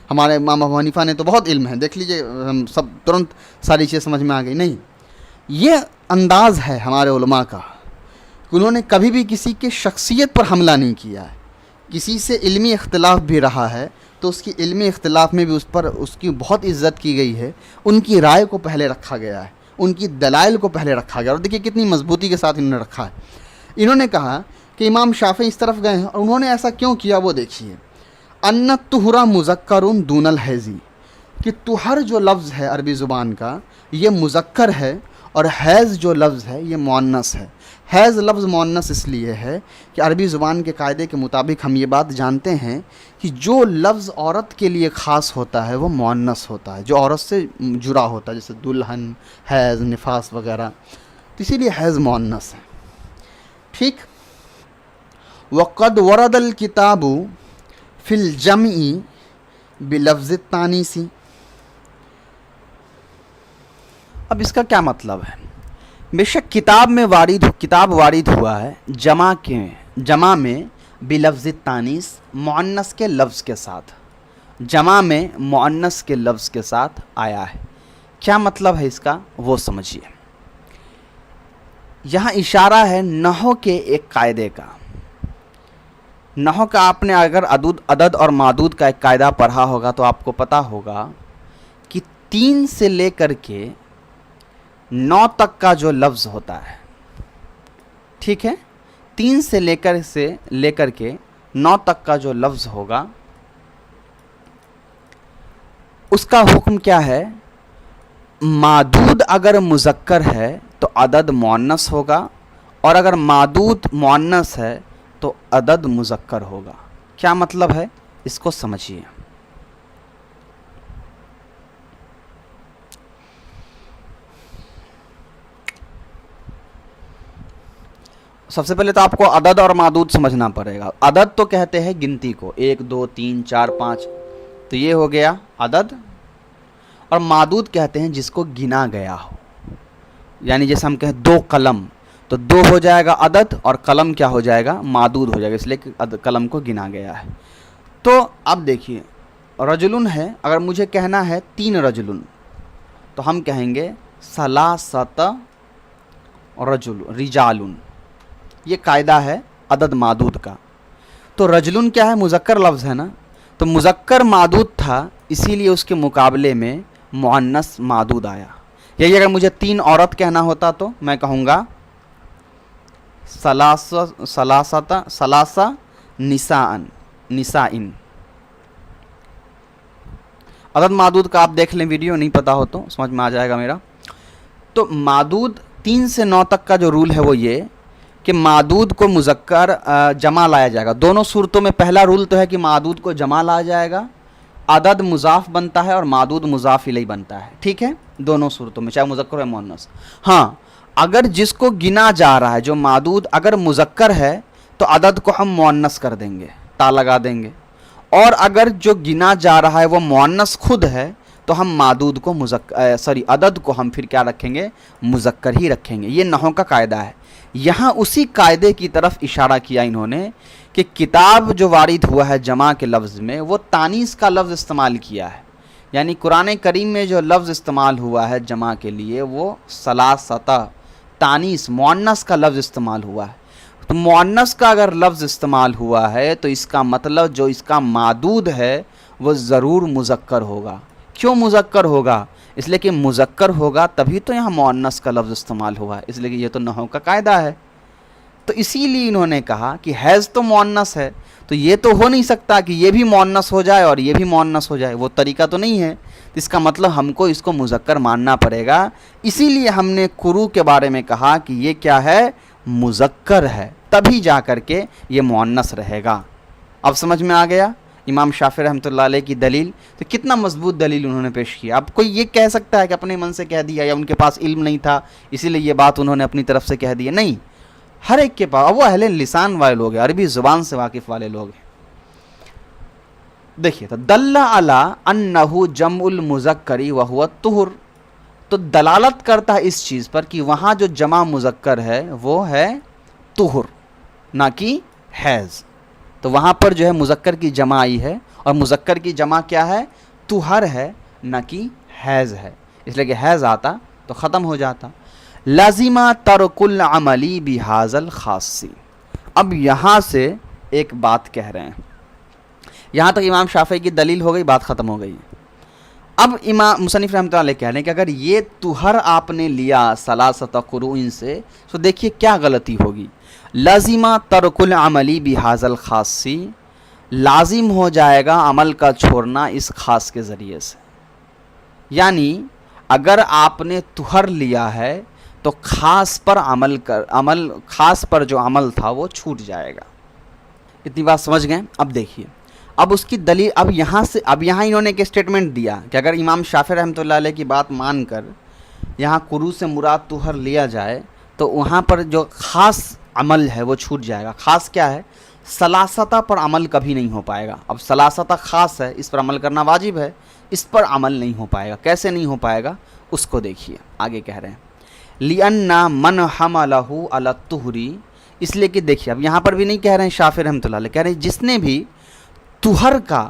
ہمارے امام ابو حنیفہ نے تو بہت علم ہے، دیکھ لیجئے ہم سب ترنت ساری چیزیں سمجھ میں آ گئی۔ نہیں، یہ انداز ہے ہمارے علماء کا کہ انہوں نے کبھی بھی کسی کے شخصیت پر حملہ نہیں کیا ہے۔ کسی سے علمی اختلاف بھی رہا ہے تو اس کی علمی اختلاف میں بھی اس کی بہت عزت کی گئی ہے، ان کی رائے کو پہلے رکھا گیا ہے، ان کی دلائل کو پہلے رکھا گیا، اور دیکھیے کتنی مضبوطی کے ساتھ انہوں نے رکھا ہے۔ انہوں نے کہا کہ امام شافعی اس طرف گئے ہیں، اور انہوں نے ایسا کیوں کیا وہ دیکھیے۔ ان الطہر مذکر دون الحیض، کہ طہر جو لفظ ہے عربی زبان کا یہ مذکر ہے، اور حیض جو لفظ ہے یہ مؤنث ہے۔ حیض لفظ مؤنث اس لیے ہے کہ عربی زبان کے قاعدے کے مطابق ہم یہ بات جانتے ہیں کہ جو لفظ عورت کے لیے خاص ہوتا ہے وہ مؤنث ہوتا ہے، جو عورت سے جڑا ہوتا ہے، جیسے دلہن، حیض، نفاس وغیرہ، تو اسی لیے حیض مؤنث ہے۔ ٹھیک، وقد ورد الکتاب فی الجمع بلفظ التانیث۔ اب اس کا کیا مطلب ہے؟ بے شک کتاب وارد ہوا ہے جمع میں بلفظ التانیث، مؤنث کے لفظ کے ساتھ، جمع میں مؤنث کے لفظ کے ساتھ آیا ہے. کیا مطلب ہے اس کا وہ سمجھیے. یہاں اشارہ ہے نحو کے ایک قاعدے کا. نحو کا آپ نے اگر عدد اور معدود کا ایک قاعدہ پڑھا ہوگا تو آپ کو پتہ ہوگا کہ 3 سے لے کر کے 9 تک کا جو لفظ ہوتا ہے، ٹھیک ہے، 3 سے لے کر کے 9 تک کا جو لفظ ہوگا اس کا حکم کیا ہے؟ معدود اگر مذکر ہے تو عدد مؤنث ہوگا، اور اگر معدود مؤنث ہے تو عدد مذکر ہوگا. کیا مطلب ہے اس کو سمجھیے. سب سے پہلے تو آپ کو عدد اور معدود سمجھنا پڑے گا. عدد تو کہتے ہیں گنتی کو، 1 2 3 4 5، تو یہ ہو گیا عدد. اور معدود کہتے ہیں جس کو گنا گیا ہو، یعنی جیسے ہم کہیں 2 قلم، تو 2 ہو جائے گا عدد اور قلم کیا ہو جائے گا؟ معدود ہو جائے گا، اس لیے کہ قلم کو گنا گیا ہے. تو اب دیکھیے رجلن ہے، اگر مجھے کہنا ہے 3 رجلن تو ہم کہیں گے ثلاثۃ رجالن. یہ قاعدہ ہے عدد معدود کا. تو رجلن کیا ہے؟ مذکر لفظ ہے نا، تو مذکر معدود تھا، اسی لیے اس کے مقابلے میں مؤنث معدود آیا. یہی اگر مجھے 3 عورت کہنا ہوتا تو میں کہوں گا ثلاثہ نسائن. عدد معدود کا آپ دیکھ لیں ویڈیو، نہیں پتا ہو تو سمجھ میں آ جائے گا میرا. تو معدود 3 سے 9 تک کا جو رول ہے وہ یہ کہ معدود کو مذکر جمع لایا جائے گا. دونوں صورتوں میں پہلا رول تو ہے کہ معدود کو جمع لایا جائے گا، عدد مضاف بنتا ہے اور معدود مضاف الیہ بنتا ہے. ٹھیک ہے، دونوں صورتوں میں چاہے مذکر ہو یا مؤنث. ہاں، اگر جس کو گنا جا رہا ہے جو معدود اگر مذکر ہے تو عدد کو ہم مؤنث کر دیں گے، تا لگا دیں گے. اور اگر جو گنا جا رہا ہے وہ مؤنث خود ہے تو ہم معدود کو عدد کو ہم پھر کیا رکھیں گے؟ مذکر ہی رکھیں گے. یہ نحو کا قاعدہ ہے. یہاں اسی قاعدے کی طرف اشارہ کیا انہوں نے کہ کتاب جو وارد ہوا ہے جمع کے لفظ میں وہ تانیث کا لفظ استعمال کیا ہے. یعنی قرآن کریم میں جو لفظ استعمال ہوا ہے جمع کے لیے وہ ثلاثۃ، تانیث مؤنث کا لفظ استعمال ہوا ہے. تو مؤنث کا اگر لفظ استعمال ہوا ہے تو اس کا مطلب جو اس کا معدود ہے وہ ضرور مذکر ہوگا. کیوں مذکر ہوگا؟ اس لیے کہ مذکر ہوگا تبھی تو یہاں مؤنث کا لفظ استعمال ہوا ہے، اس لیے کہ یہ تو نحو کا قاعدہ ہے. تو اسی لیے انہوں نے کہا کہ حیض تو مؤنث ہے، تو یہ تو ہو نہیں سکتا کہ یہ بھی مؤنث ہو جائے اور یہ بھی مؤنث ہو جائے، وہ طریقہ تو نہیں ہے. اس کا مطلب ہم کو اس کو مذکر ماننا پڑے گا. اسی لیے ہم نے کرو کے بارے میں کہا کہ یہ کیا ہے؟ مذکر ہے، تبھی جا کر کے یہ مؤنث رہے گا. اب سمجھ میں آ گیا امام شافعی رحمۃ اللہ علیہ کی دلیل. تو کتنا مضبوط دلیل انہوں نے پیش کیا. اب کوئی یہ کہہ سکتا ہے کہ اپنے من سے کہہ دیا یا ان کے پاس علم نہیں تھا اسی لیے یہ بات انہوں نے اپنی طرف سے کہہ دی؟ نہیں، ہر ایک کے پاس، وہ اہل لسان والے لوگ ہیں، عربی زبان سے واقف والے لوگ ہیں. دیکھیے، تو دل علی انہ جمع المذکر وہو الطہر، تو دلالت کرتا ہے اس چیز پر کہ وہاں جو جمع مذکر ہے وہ ہے طہر نہ کہ حیض. تو وہاں پر جو ہے مذکر کی جمع آئی ہے، اور مذکر کی جمع کیا ہے؟ طہر ہے، نہ کہ حیض ہے. اس لیے کہ حیض آتا تو ختم ہو جاتا. لازمہ ترک العملی بہذا الخاص. اب یہاں سے ایک بات کہہ رہے ہیں. یہاں تک امام شافعی کی دلیل ہو گئی، بات ختم ہو گئی. اب امام مصنف رحمۃ اللہ علیہ کہہ رہے ہیں کہ اگر یہ طہر آپ نے لیا ثلاثۃ قروء سے تو دیکھیے کیا غلطی ہوگی. لازمہ ترک العملی بہذا الخاص، لازم ہو جائے گا عمل کا چھوڑنا اس خاص کے ذریعے سے. یعنی اگر آپ نے طہر لیا ہے تو خاص پر جو عمل تھا وہ چھوٹ جائے گا. اتنی بات سمجھ گئے؟ اب دیکھیے، اب اس کی دلیل، اب یہاں انہوں نے ایک اسٹیٹمنٹ دیا کہ اگر امام شافعی رحمۃ اللہ علیہ کی بات مان کر یہاں قروء سے مراد طہر لیا جائے تو وہاں پر جو خاص عمل ہے وہ چھوٹ جائے گا. خاص کیا ہے؟ ثلاثہ پر عمل کبھی نہیں ہو پائے گا. اب ثلاثہ خاص ہے، اس پر عمل کرنا واجب ہے، اس پر عمل نہیں ہو پائے گا. کیسے نہیں ہو پائے گا اس کو دیکھیے. آگے کہہ رہے ہیں لِأَنَّ مَنْ حَمَلَهُ عَلَى الطُّهْرِ، اس لیے کہ دیکھیے اب یہاں پر بھی نہیں کہہ رہے ہیں شافعی رحمۃ اللہ علیہ، کہہ رہے ہیں جس نے بھی طہر کا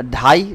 2.5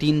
3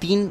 3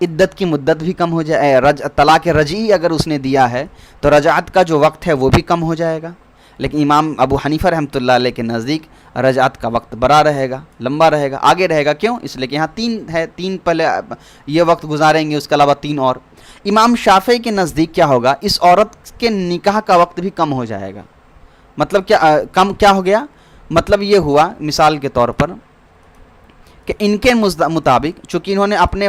عدت کی مدت بھی کم ہو جائے، طلاق رجعی اگر اس نے دیا ہے تو رجعت کا جو وقت ہے وہ بھی کم ہو جائے گا. لیکن امام ابو حنیفہ رحمۃ اللہ علیہ کے نزدیک رجعت کا وقت بڑا رہے گا، لمبا رہے گا، آگے رہے گا. کیوں؟ اس لیے کہ یہاں 3 ہے، 3 پہلے یہ وقت گزاریں گے، اس کے علاوہ 3 اور. امام شافعی کے نزدیک کیا ہوگا، اس عورت کے نکاح کا وقت بھی کم ہو جائے گا. مطلب کیا ہو گیا؟ مطلب یہ ہوا مثال کے طور پر کہ ان کے مطابق چونکہ انہوں نے اپنے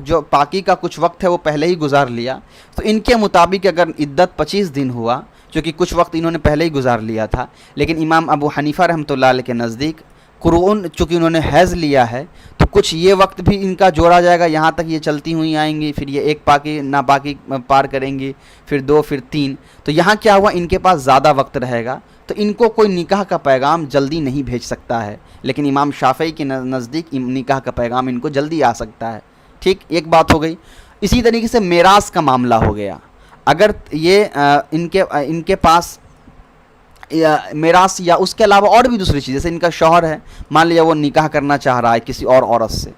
جو پاکی کا کچھ وقت ہے وہ پہلے ہی گزار لیا، تو ان کے مطابق اگر عدت 25 دن ہوا، چونکہ کچھ وقت انہوں نے پہلے ہی گزار لیا تھا. لیکن امام ابو حنیفہ رحمۃ اللہ علیہ کے نزدیک قرون چونکہ انہوں نے حیض لیا ہے تو کچھ یہ وقت بھی ان کا جوڑا جائے گا، یہاں تک یہ چلتی ہوئی آئیں گی، پھر یہ ایک پاکی ناپاکی پار کریں گی، پھر 2، پھر 3. تو یہاں کیا ہوا، ان کے پاس زیادہ وقت رہے گا، تو ان کو کوئی نکاح کا پیغام جلدی نہیں بھیج سکتا ہے. لیکن امام شافعی کے نزدیک نکاح کا پیغام ان کو جلدی آ سکتا ہے. ٹھیک، ایک بات ہو گئی. اسی طریقے سے میراث کا معاملہ ہو گیا. اگر یہ ان کے پاس میراث یا اس کے علاوہ اور بھی دوسری چیز، جیسے ان کا شوہر ہے، مان لیا وہ نکاح کرنا چاہ رہا ہے کسی اور عورت سے،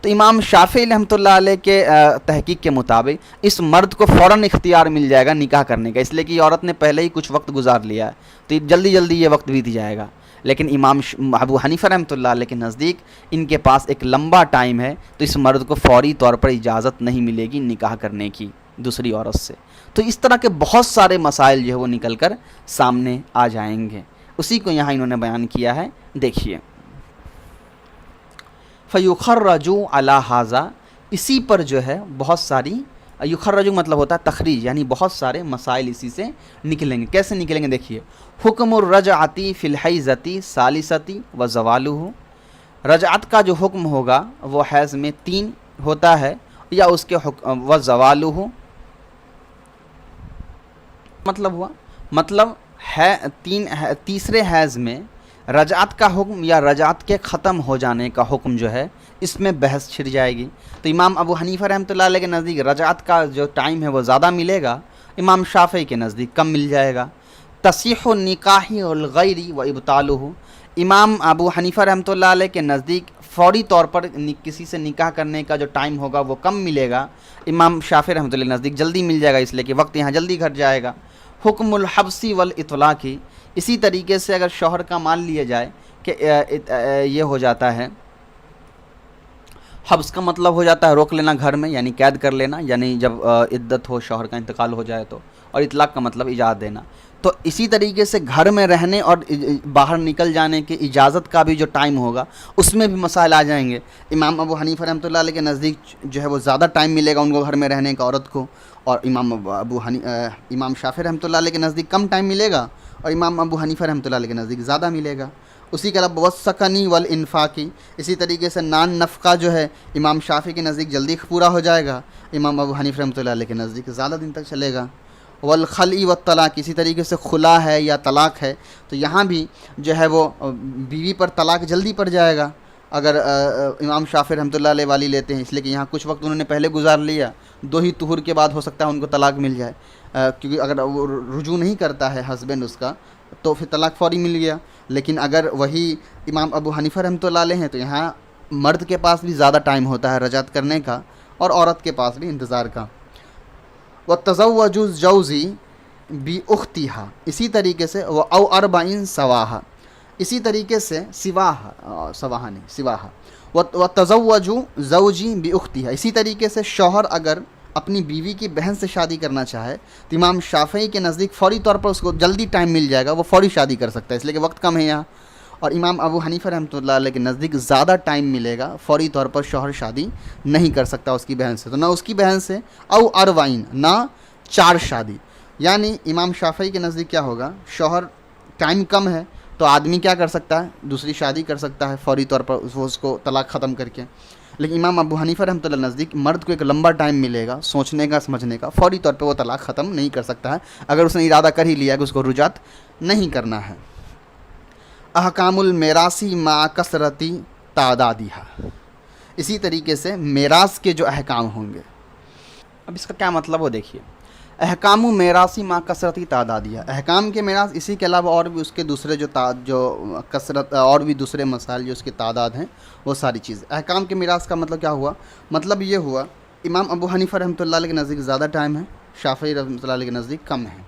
تو امام شافعی رحمۃ اللہ علیہ کے تحقیق کے مطابق اس مرد کو فوراً اختیار مل جائے گا نکاح کرنے کا، اس لیے کہ یہ عورت نے پہلے ہی کچھ وقت گزار لیا ہے، تو جلدی جلدی یہ وقت بیت جائے گا. لیکن امام ابو حنیفہ رحمۃ اللہ علیہ کے نزدیک ان کے پاس ایک لمبا ٹائم ہے، تو اس مرد کو فوری طور پر اجازت نہیں ملے گی نکاح کرنے کی دوسری عورت سے. تو اس طرح کے بہت سارے مسائل جو ہے وہ نکل کر سامنے آ جائیں گے، اسی کو یہاں انہوں نے بیان کیا ہے. دیکھیے، فَيُخَرَّجُ عَلَى هَذَا، اسی پر جو ہے بہت ساری، یخرج مطلب ہوتا ہے تخریج، یعنی بہت سارے مسائل اسی سے نکلیں گے. کیسے نکلیں گے؟ دیکھیے، حکم الرجعتی فی الحیضتی ثالثتی و زوالہ، رجعت کا جو حکم ہوگا وہ حیض میں 3 ہوتا ہے، یا اس کے حکم و زوالہ مطلب ہوا، مطلب ہے تیسرے حیض میں رجعت کا حکم یا رجعت کے ختم ہو جانے کا حکم جو ہے اس میں بحث چھڑ جائے گی. تو امام ابو حنیفہ رحمۃ اللہ علیہ کے نزدیک رجعت کا جو ٹائم ہے وہ زیادہ ملے گا، امام شافعی کے نزدیک کم مل جائے گا. تصیح النکاح الغیر و ابطالہ، امام ابو حنیفہ رحمۃ اللہ علیہ کے نزدیک فوری طور پر کسی سے نکاح کرنے کا جو ٹائم ہوگا وہ کم ملے گا، امام شافعی رحمۃ اللہ علیہ کے نزدیک جلدی مل جائے گا، اس لیے کہ وقت یہاں جلدی گھٹ جائے گا. حکم الحبسی والاطلاقی، اسی طریقے سے اگر شوہر کا مان لیا جائے کہ یہ ہو جاتا ہے، حبس کا مطلب ہو جاتا ہے روک لینا گھر میں، یعنی قید کر لینا، یعنی جب عدت ہو شوہر کا انتقال ہو جائے تو، اور اطلاق کا مطلب اجازت دینا. تو اسی طریقے سے گھر میں رہنے اور باہر نکل جانے کی اجازت کا بھی جو ٹائم ہوگا اس میں بھی مسائل آ جائیں گے. امام ابو حنیفہ رحمۃ اللہ علیہ کے نزدیک جو ہے وہ زیادہ ٹائم ملے گا ان کو گھر میں رہنے کا عورت کو، اور امام شافعی رحمۃ اللہ علیہ کے نزدیک کم ٹائم ملے گا، اور امام ابو حنیفہ رحمۃ اللہ علیہ کے نزدیک زیادہ ملے گا. اسی کے علاوہ والسکنی والانفاقی، اسی طریقے سے نان نفقہ جو ہے امام شافعی کے نزدیک جلدی پورا ہو جائے گا، امام ابو حنیفہ رحمۃ اللہ علیہ کے نزدیک زیادہ دن تک چلے گا. والخلع والطلاق، اسی طریقے سے خلا ہے یا طلاق ہے تو یہاں بھی جو ہے وہ بیوی پر طلاق جلدی پڑ جائے گا اگر امام شافعی رحمۃ اللہ علیہ والی لیتے ہیں، اس لیے کہ یہاں کچھ وقت انہوں نے پہلے گزار لیا، 2 ہی طہور کے بعد ہو سکتا ہے ان کو طلاق مل جائے، کیونکہ اگر وہ رجوع نہیں کرتا ہے ہسبینڈ اس کا تو پھر طلاق فوری مل گیا. لیکن اگر وہی امام ابو حنیفہ رحمۃ اللہ علیہ ہیں تو یہاں مرد کے پاس بھی زیادہ ٹائم ہوتا ہے رجعت کرنے کا، اور عورت کے پاس بھی انتظار کا. وَتَزَوَّجُ الزَّوْجِ بِأُخْتِهَا، اسی طریقے سے او 40 سواہا، اسی طریقے سے سواہا وَتَزَوَّجُ زَوْجِ بِأُخْتِهَا، اسی طریقے سے شوہر اگر اپنی بیوی کی بہن سے شادی کرنا چاہے تو امام شافعی کے نزدیک فوری طور پر اس کو جلدی ٹائم مل جائے گا، وہ فوری شادی کر سکتا ہے اس لیے کہ وقت کم ہے یہاں. اور امام ابو حنیفہ رحمۃ اللہ علیہ کے نزدیک زیادہ ٹائم ملے گا، فوری طور پر شوہر شادی نہیں کر سکتا اس کی بہن سے، تو نہ اس کی بہن سے او 40، نہ 4 شادی. یعنی امام شافعی کے نزدیک کیا ہوگا، شوہر ٹائم کم ہے تو آدمی کیا کر سکتا ہے، دوسری شادی کر سکتا ہے فوری طور پر اس کو طلاق ختم کر کے. لیکن امام ابو حنیفہ رحمۃ اللہ نزدیک مرد کو ایک لمبا ٹائم ملے گا سوچنے کا، سمجھنے کا، فوری طور پہ وہ طلاق ختم نہیں کر سکتا ہے اگر اس نے ارادہ کر ہی لیا کہ اس کو رجعت نہیں کرنا ہے. احکام المیراثی مع کثرتی تعدادیہا، اسی طریقے سے میراث کے جو احکام ہوں گے، اب اس کا کیا مطلب ہو دیکھیے. احکام میراثی مع کثرتی تعدادیہ، احکام کے میراث، اسی کے علاوہ اور بھی اس کے دوسرے جو کثرت اور بھی دوسرے مسائل جو اس کی تعداد ہیں وہ ساری چیز. احکام کے میراث کا مطلب کیا ہوا، مطلب یہ ہوا امام ابو حنیفہ رحمۃ اللہ علیہ کے نزدیک زیادہ ٹائم ہے، شافعی رحمۃ اللہ علیہ کے نزدیک کم ہے۔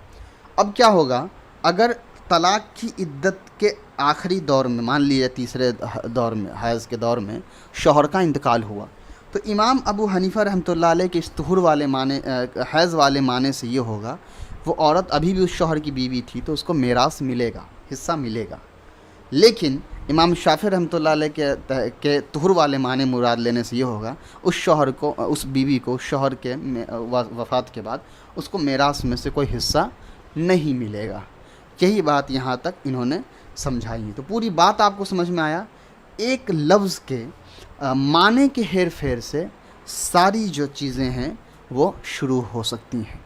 اب کیا ہوگا اگر طلاق کی عدت کے آخری دور میں، مان لیجیے تیسرے دور میں، حیض کے دور میں شوہر کا انتقال ہوا، تو امام ابو حنیفہ رحمۃ اللہ علیہ کے اس طہور والے معنی، حیض والے معنی سے یہ ہوگا وہ عورت ابھی بھی اس شوہر کی بیوی تھی تو اس کو میراث ملے گا، حصہ ملے گا۔ لیکن امام شافعی رحمۃ اللہ علیہ کے طہور والے معنی مراد لینے سے یہ ہوگا اس شوہر کو، اس بیوی کو شوہر کے وفات کے بعد اس کو میراث میں سے کوئی حصہ نہیں ملے گا۔ یہی بات یہاں تک انہوں نے سمجھائی ہے۔ تو پوری بات آپ کو سمجھ میں آیا، ایک لفظ کے معنی کے ہیر پھیر سے ساری جو چیزیں ہیں وہ شروع ہو سکتی ہیں۔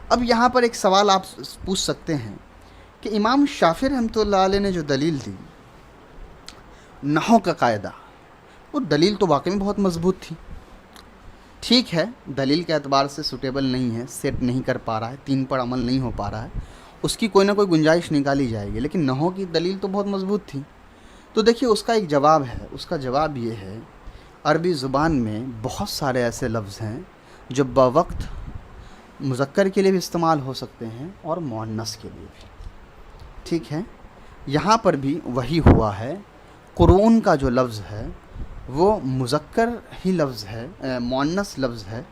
اب یہاں پر ایک سوال آپ پوچھ سکتے ہیں کہ امام شافعی رحمۃ اللہ علیہ نے جو دلیل دی نحو کا قاعدہ، وہ دلیل تو واقعی میں بہت مضبوط تھی۔ ٹھیک ہے، دلیل کے اعتبار سے سوٹیبل نہیں ہے، سیٹ نہیں کر پا رہا ہے، 3 پر عمل نہیں ہو پا رہا ہے، اس کی کوئی نہ کوئی گنجائش نکالی جائے گی، لیکن نحو کی دلیل تو بہت مضبوط تھی۔ تو دیکھیے اس کا ایک جواب ہے، اس کا جواب یہ ہے عربی زبان میں بہت سارے ایسے لفظ ہیں جو بوقت مذکر کے لیے بھی استعمال ہو سکتے ہیں اور مؤنث کے لیے بھی۔ ٹھیک ہے، یہاں پر بھی وہی ہوا ہے۔ قرون کا جو لفظ ہے وہ مذکر ہی لفظ ہے، مؤنث لفظ ہے۔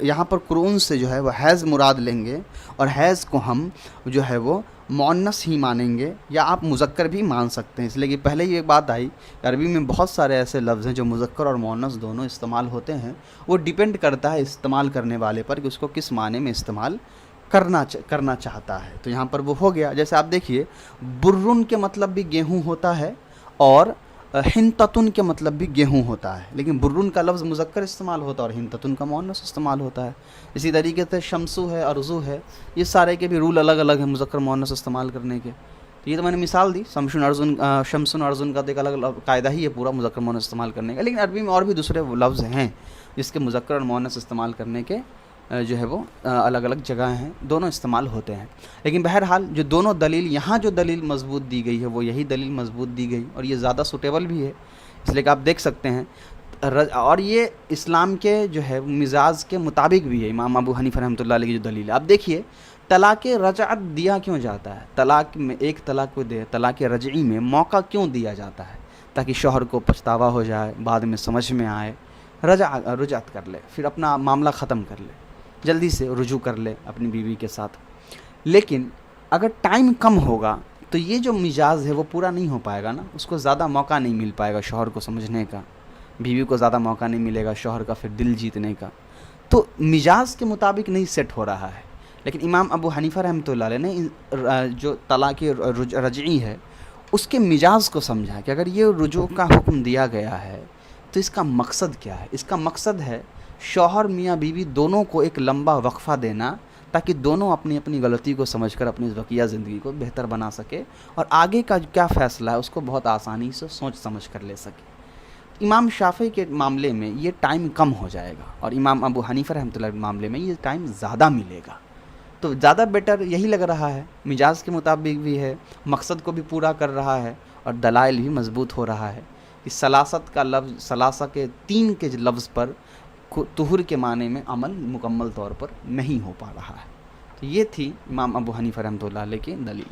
یہاں پر قرون سے جو ہے وہ حیض مراد لیں گے، اور حیض کو ہم جو ہے وہ مؤنث ہی مانیں گے، یا آپ مذکر بھی مان سکتے ہیں۔ اس لیے کہ پہلے ہی ایک بات آئی کہ عربی میں بہت سارے ایسے لفظ ہیں جو مذکر اور مؤنث دونوں استعمال ہوتے ہیں، وہ ڈیپینڈ کرتا ہے استعمال کرنے والے پر کہ اس کو کس معنی میں استعمال کرنا چاہتا ہے۔ تو یہاں پر وہ ہو گیا، جیسے آپ دیکھیے برن کے مطلب بھی گیہوں ہوتا ہے اور ہنتتن کے مطلب بھی گیہوں ہوتا ہے، لیکن برن کا لفظ مذکر استعمال ہوتا ہے اور ہنتتن کا مؤنث استعمال ہوتا ہے۔ اسی طریقے سے شمسو ہے، ارزو ہے، یہ سارے کے بھی رول الگ الگ ہیں مذکر مؤنث استعمال کرنے کے۔ تو یہ تو میں نے مثال دی، شمسن ارزن کا تو ایک الگ قاعدہ ہی ہے پورا مذکر مؤنث استعمال کرنے کا، لیکن عربی میں اور بھی دوسرے لفظ ہیں جس کے مذکر اور مؤنث استعمال کرنے کے جو ہے وہ الگ الگ جگہ ہیں، دونوں استعمال ہوتے ہیں۔ لیکن بہرحال جو دونوں دلیل، یہاں جو دلیل مضبوط دی گئی ہے وہ یہی دلیل مضبوط دی گئی، اور یہ زیادہ سوٹیبل بھی ہے، اس لیے کہ آپ دیکھ سکتے ہیں، اور یہ اسلام کے جو ہے مزاج کے مطابق بھی ہے۔ امام ابو حنیفہ رحمۃ اللہ علیہ کی جو دلیل ہے، آپ دیکھیے طلاق رجعت دیا کیوں جاتا ہے، طلاق میں ایک طلاق کو دے، طلاق رجعی میں موقع کیوں دیا جاتا ہے، تاکہ شوہر کو پچھتاوا ہو جائے، بعد میں سمجھ میں آئے، رجعت کر لے، پھر اپنا معاملہ ختم کر لے، جلدی سے رجوع کر لے اپنی بیوی کے ساتھ۔ لیکن اگر ٹائم کم ہوگا تو یہ جو مزاج ہے وہ پورا نہیں ہو پائے گا نا، اس کو زیادہ موقع نہیں مل پائے گا شوہر کو سمجھنے کا، بیوی کو زیادہ موقع نہیں ملے گا شوہر کا پھر دل جیتنے کا، تو مزاج کے مطابق نہیں سیٹ ہو رہا ہے۔ لیکن امام ابو حنیفہ رحمۃ اللہ علیہ نے جو طلاق رجعی ہے اس کے مزاج کو سمجھا کہ اگر یہ رجوع کا حکم دیا گیا ہے تو اس کا مقصد کیا ہے۔ اس کا مقصد ہے شوہر میاں بیوی دونوں کو ایک لمبا وقفہ دینا، تاکہ دونوں اپنی اپنی غلطی کو سمجھ کر اپنی بقیہ زندگی کو بہتر بنا سکے، اور آگے کا کیا فیصلہ ہے اس کو بہت آسانی سے سوچ سمجھ کر لے سکے۔ امام شافعی کے معاملے میں یہ ٹائم کم ہو جائے گا، اور امام ابو حنیفہ رحمۃ اللہ کے معاملے میں یہ ٹائم زیادہ ملے گا۔ تو زیادہ بیٹر یہی لگ رہا ہے، مزاج کے مطابق بھی ہے، مقصد کو بھی پورا کر رہا ہے، اور دلائل بھی مضبوط ہو رہا ہے کہ سلاست کا لفظ، ثلاثہ کے 3 کے لفظ پر طہور کے معنی میں عمل مکمل طور پر نہیں ہو پا رہا ہے۔ تو یہ تھی امام ابو حنیفہ رحمۃ اللہ علیہ کی دلیل۔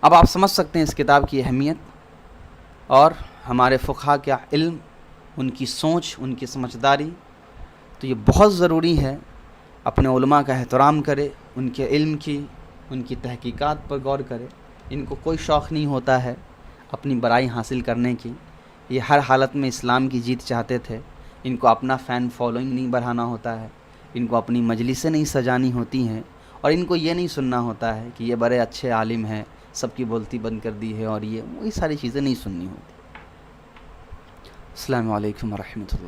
اب آپ سمجھ سکتے ہیں اس کتاب کی اہمیت اور ہمارے فقہا کا علم، ان کی سوچ، ان کی سمجھداری۔ تو یہ بہت ضروری ہے اپنے علماء کا احترام کرے، ان کے علم کی، ان کی تحقیقات پر غور کرے۔ ان کو کوئی شوق نہیں ہوتا ہے اپنی بڑائی حاصل کرنے کی، یہ ہر حالت میں اسلام کی جیت چاہتے تھے۔ ان کو اپنا فین فالوئنگ نہیں بڑھانا ہوتا ہے، ان کو اپنی مجلسیں نہیں سجانی ہوتی ہیں، اور ان کو یہ نہیں سننا ہوتا ہے کہ یہ بڑے اچھے عالم ہیں، سب کی بولتی بند کر دی ہے، اور یہ ساری چیزیں نہیں سننی ہوتی۔ السلام علیکم ورحمۃ اللہ۔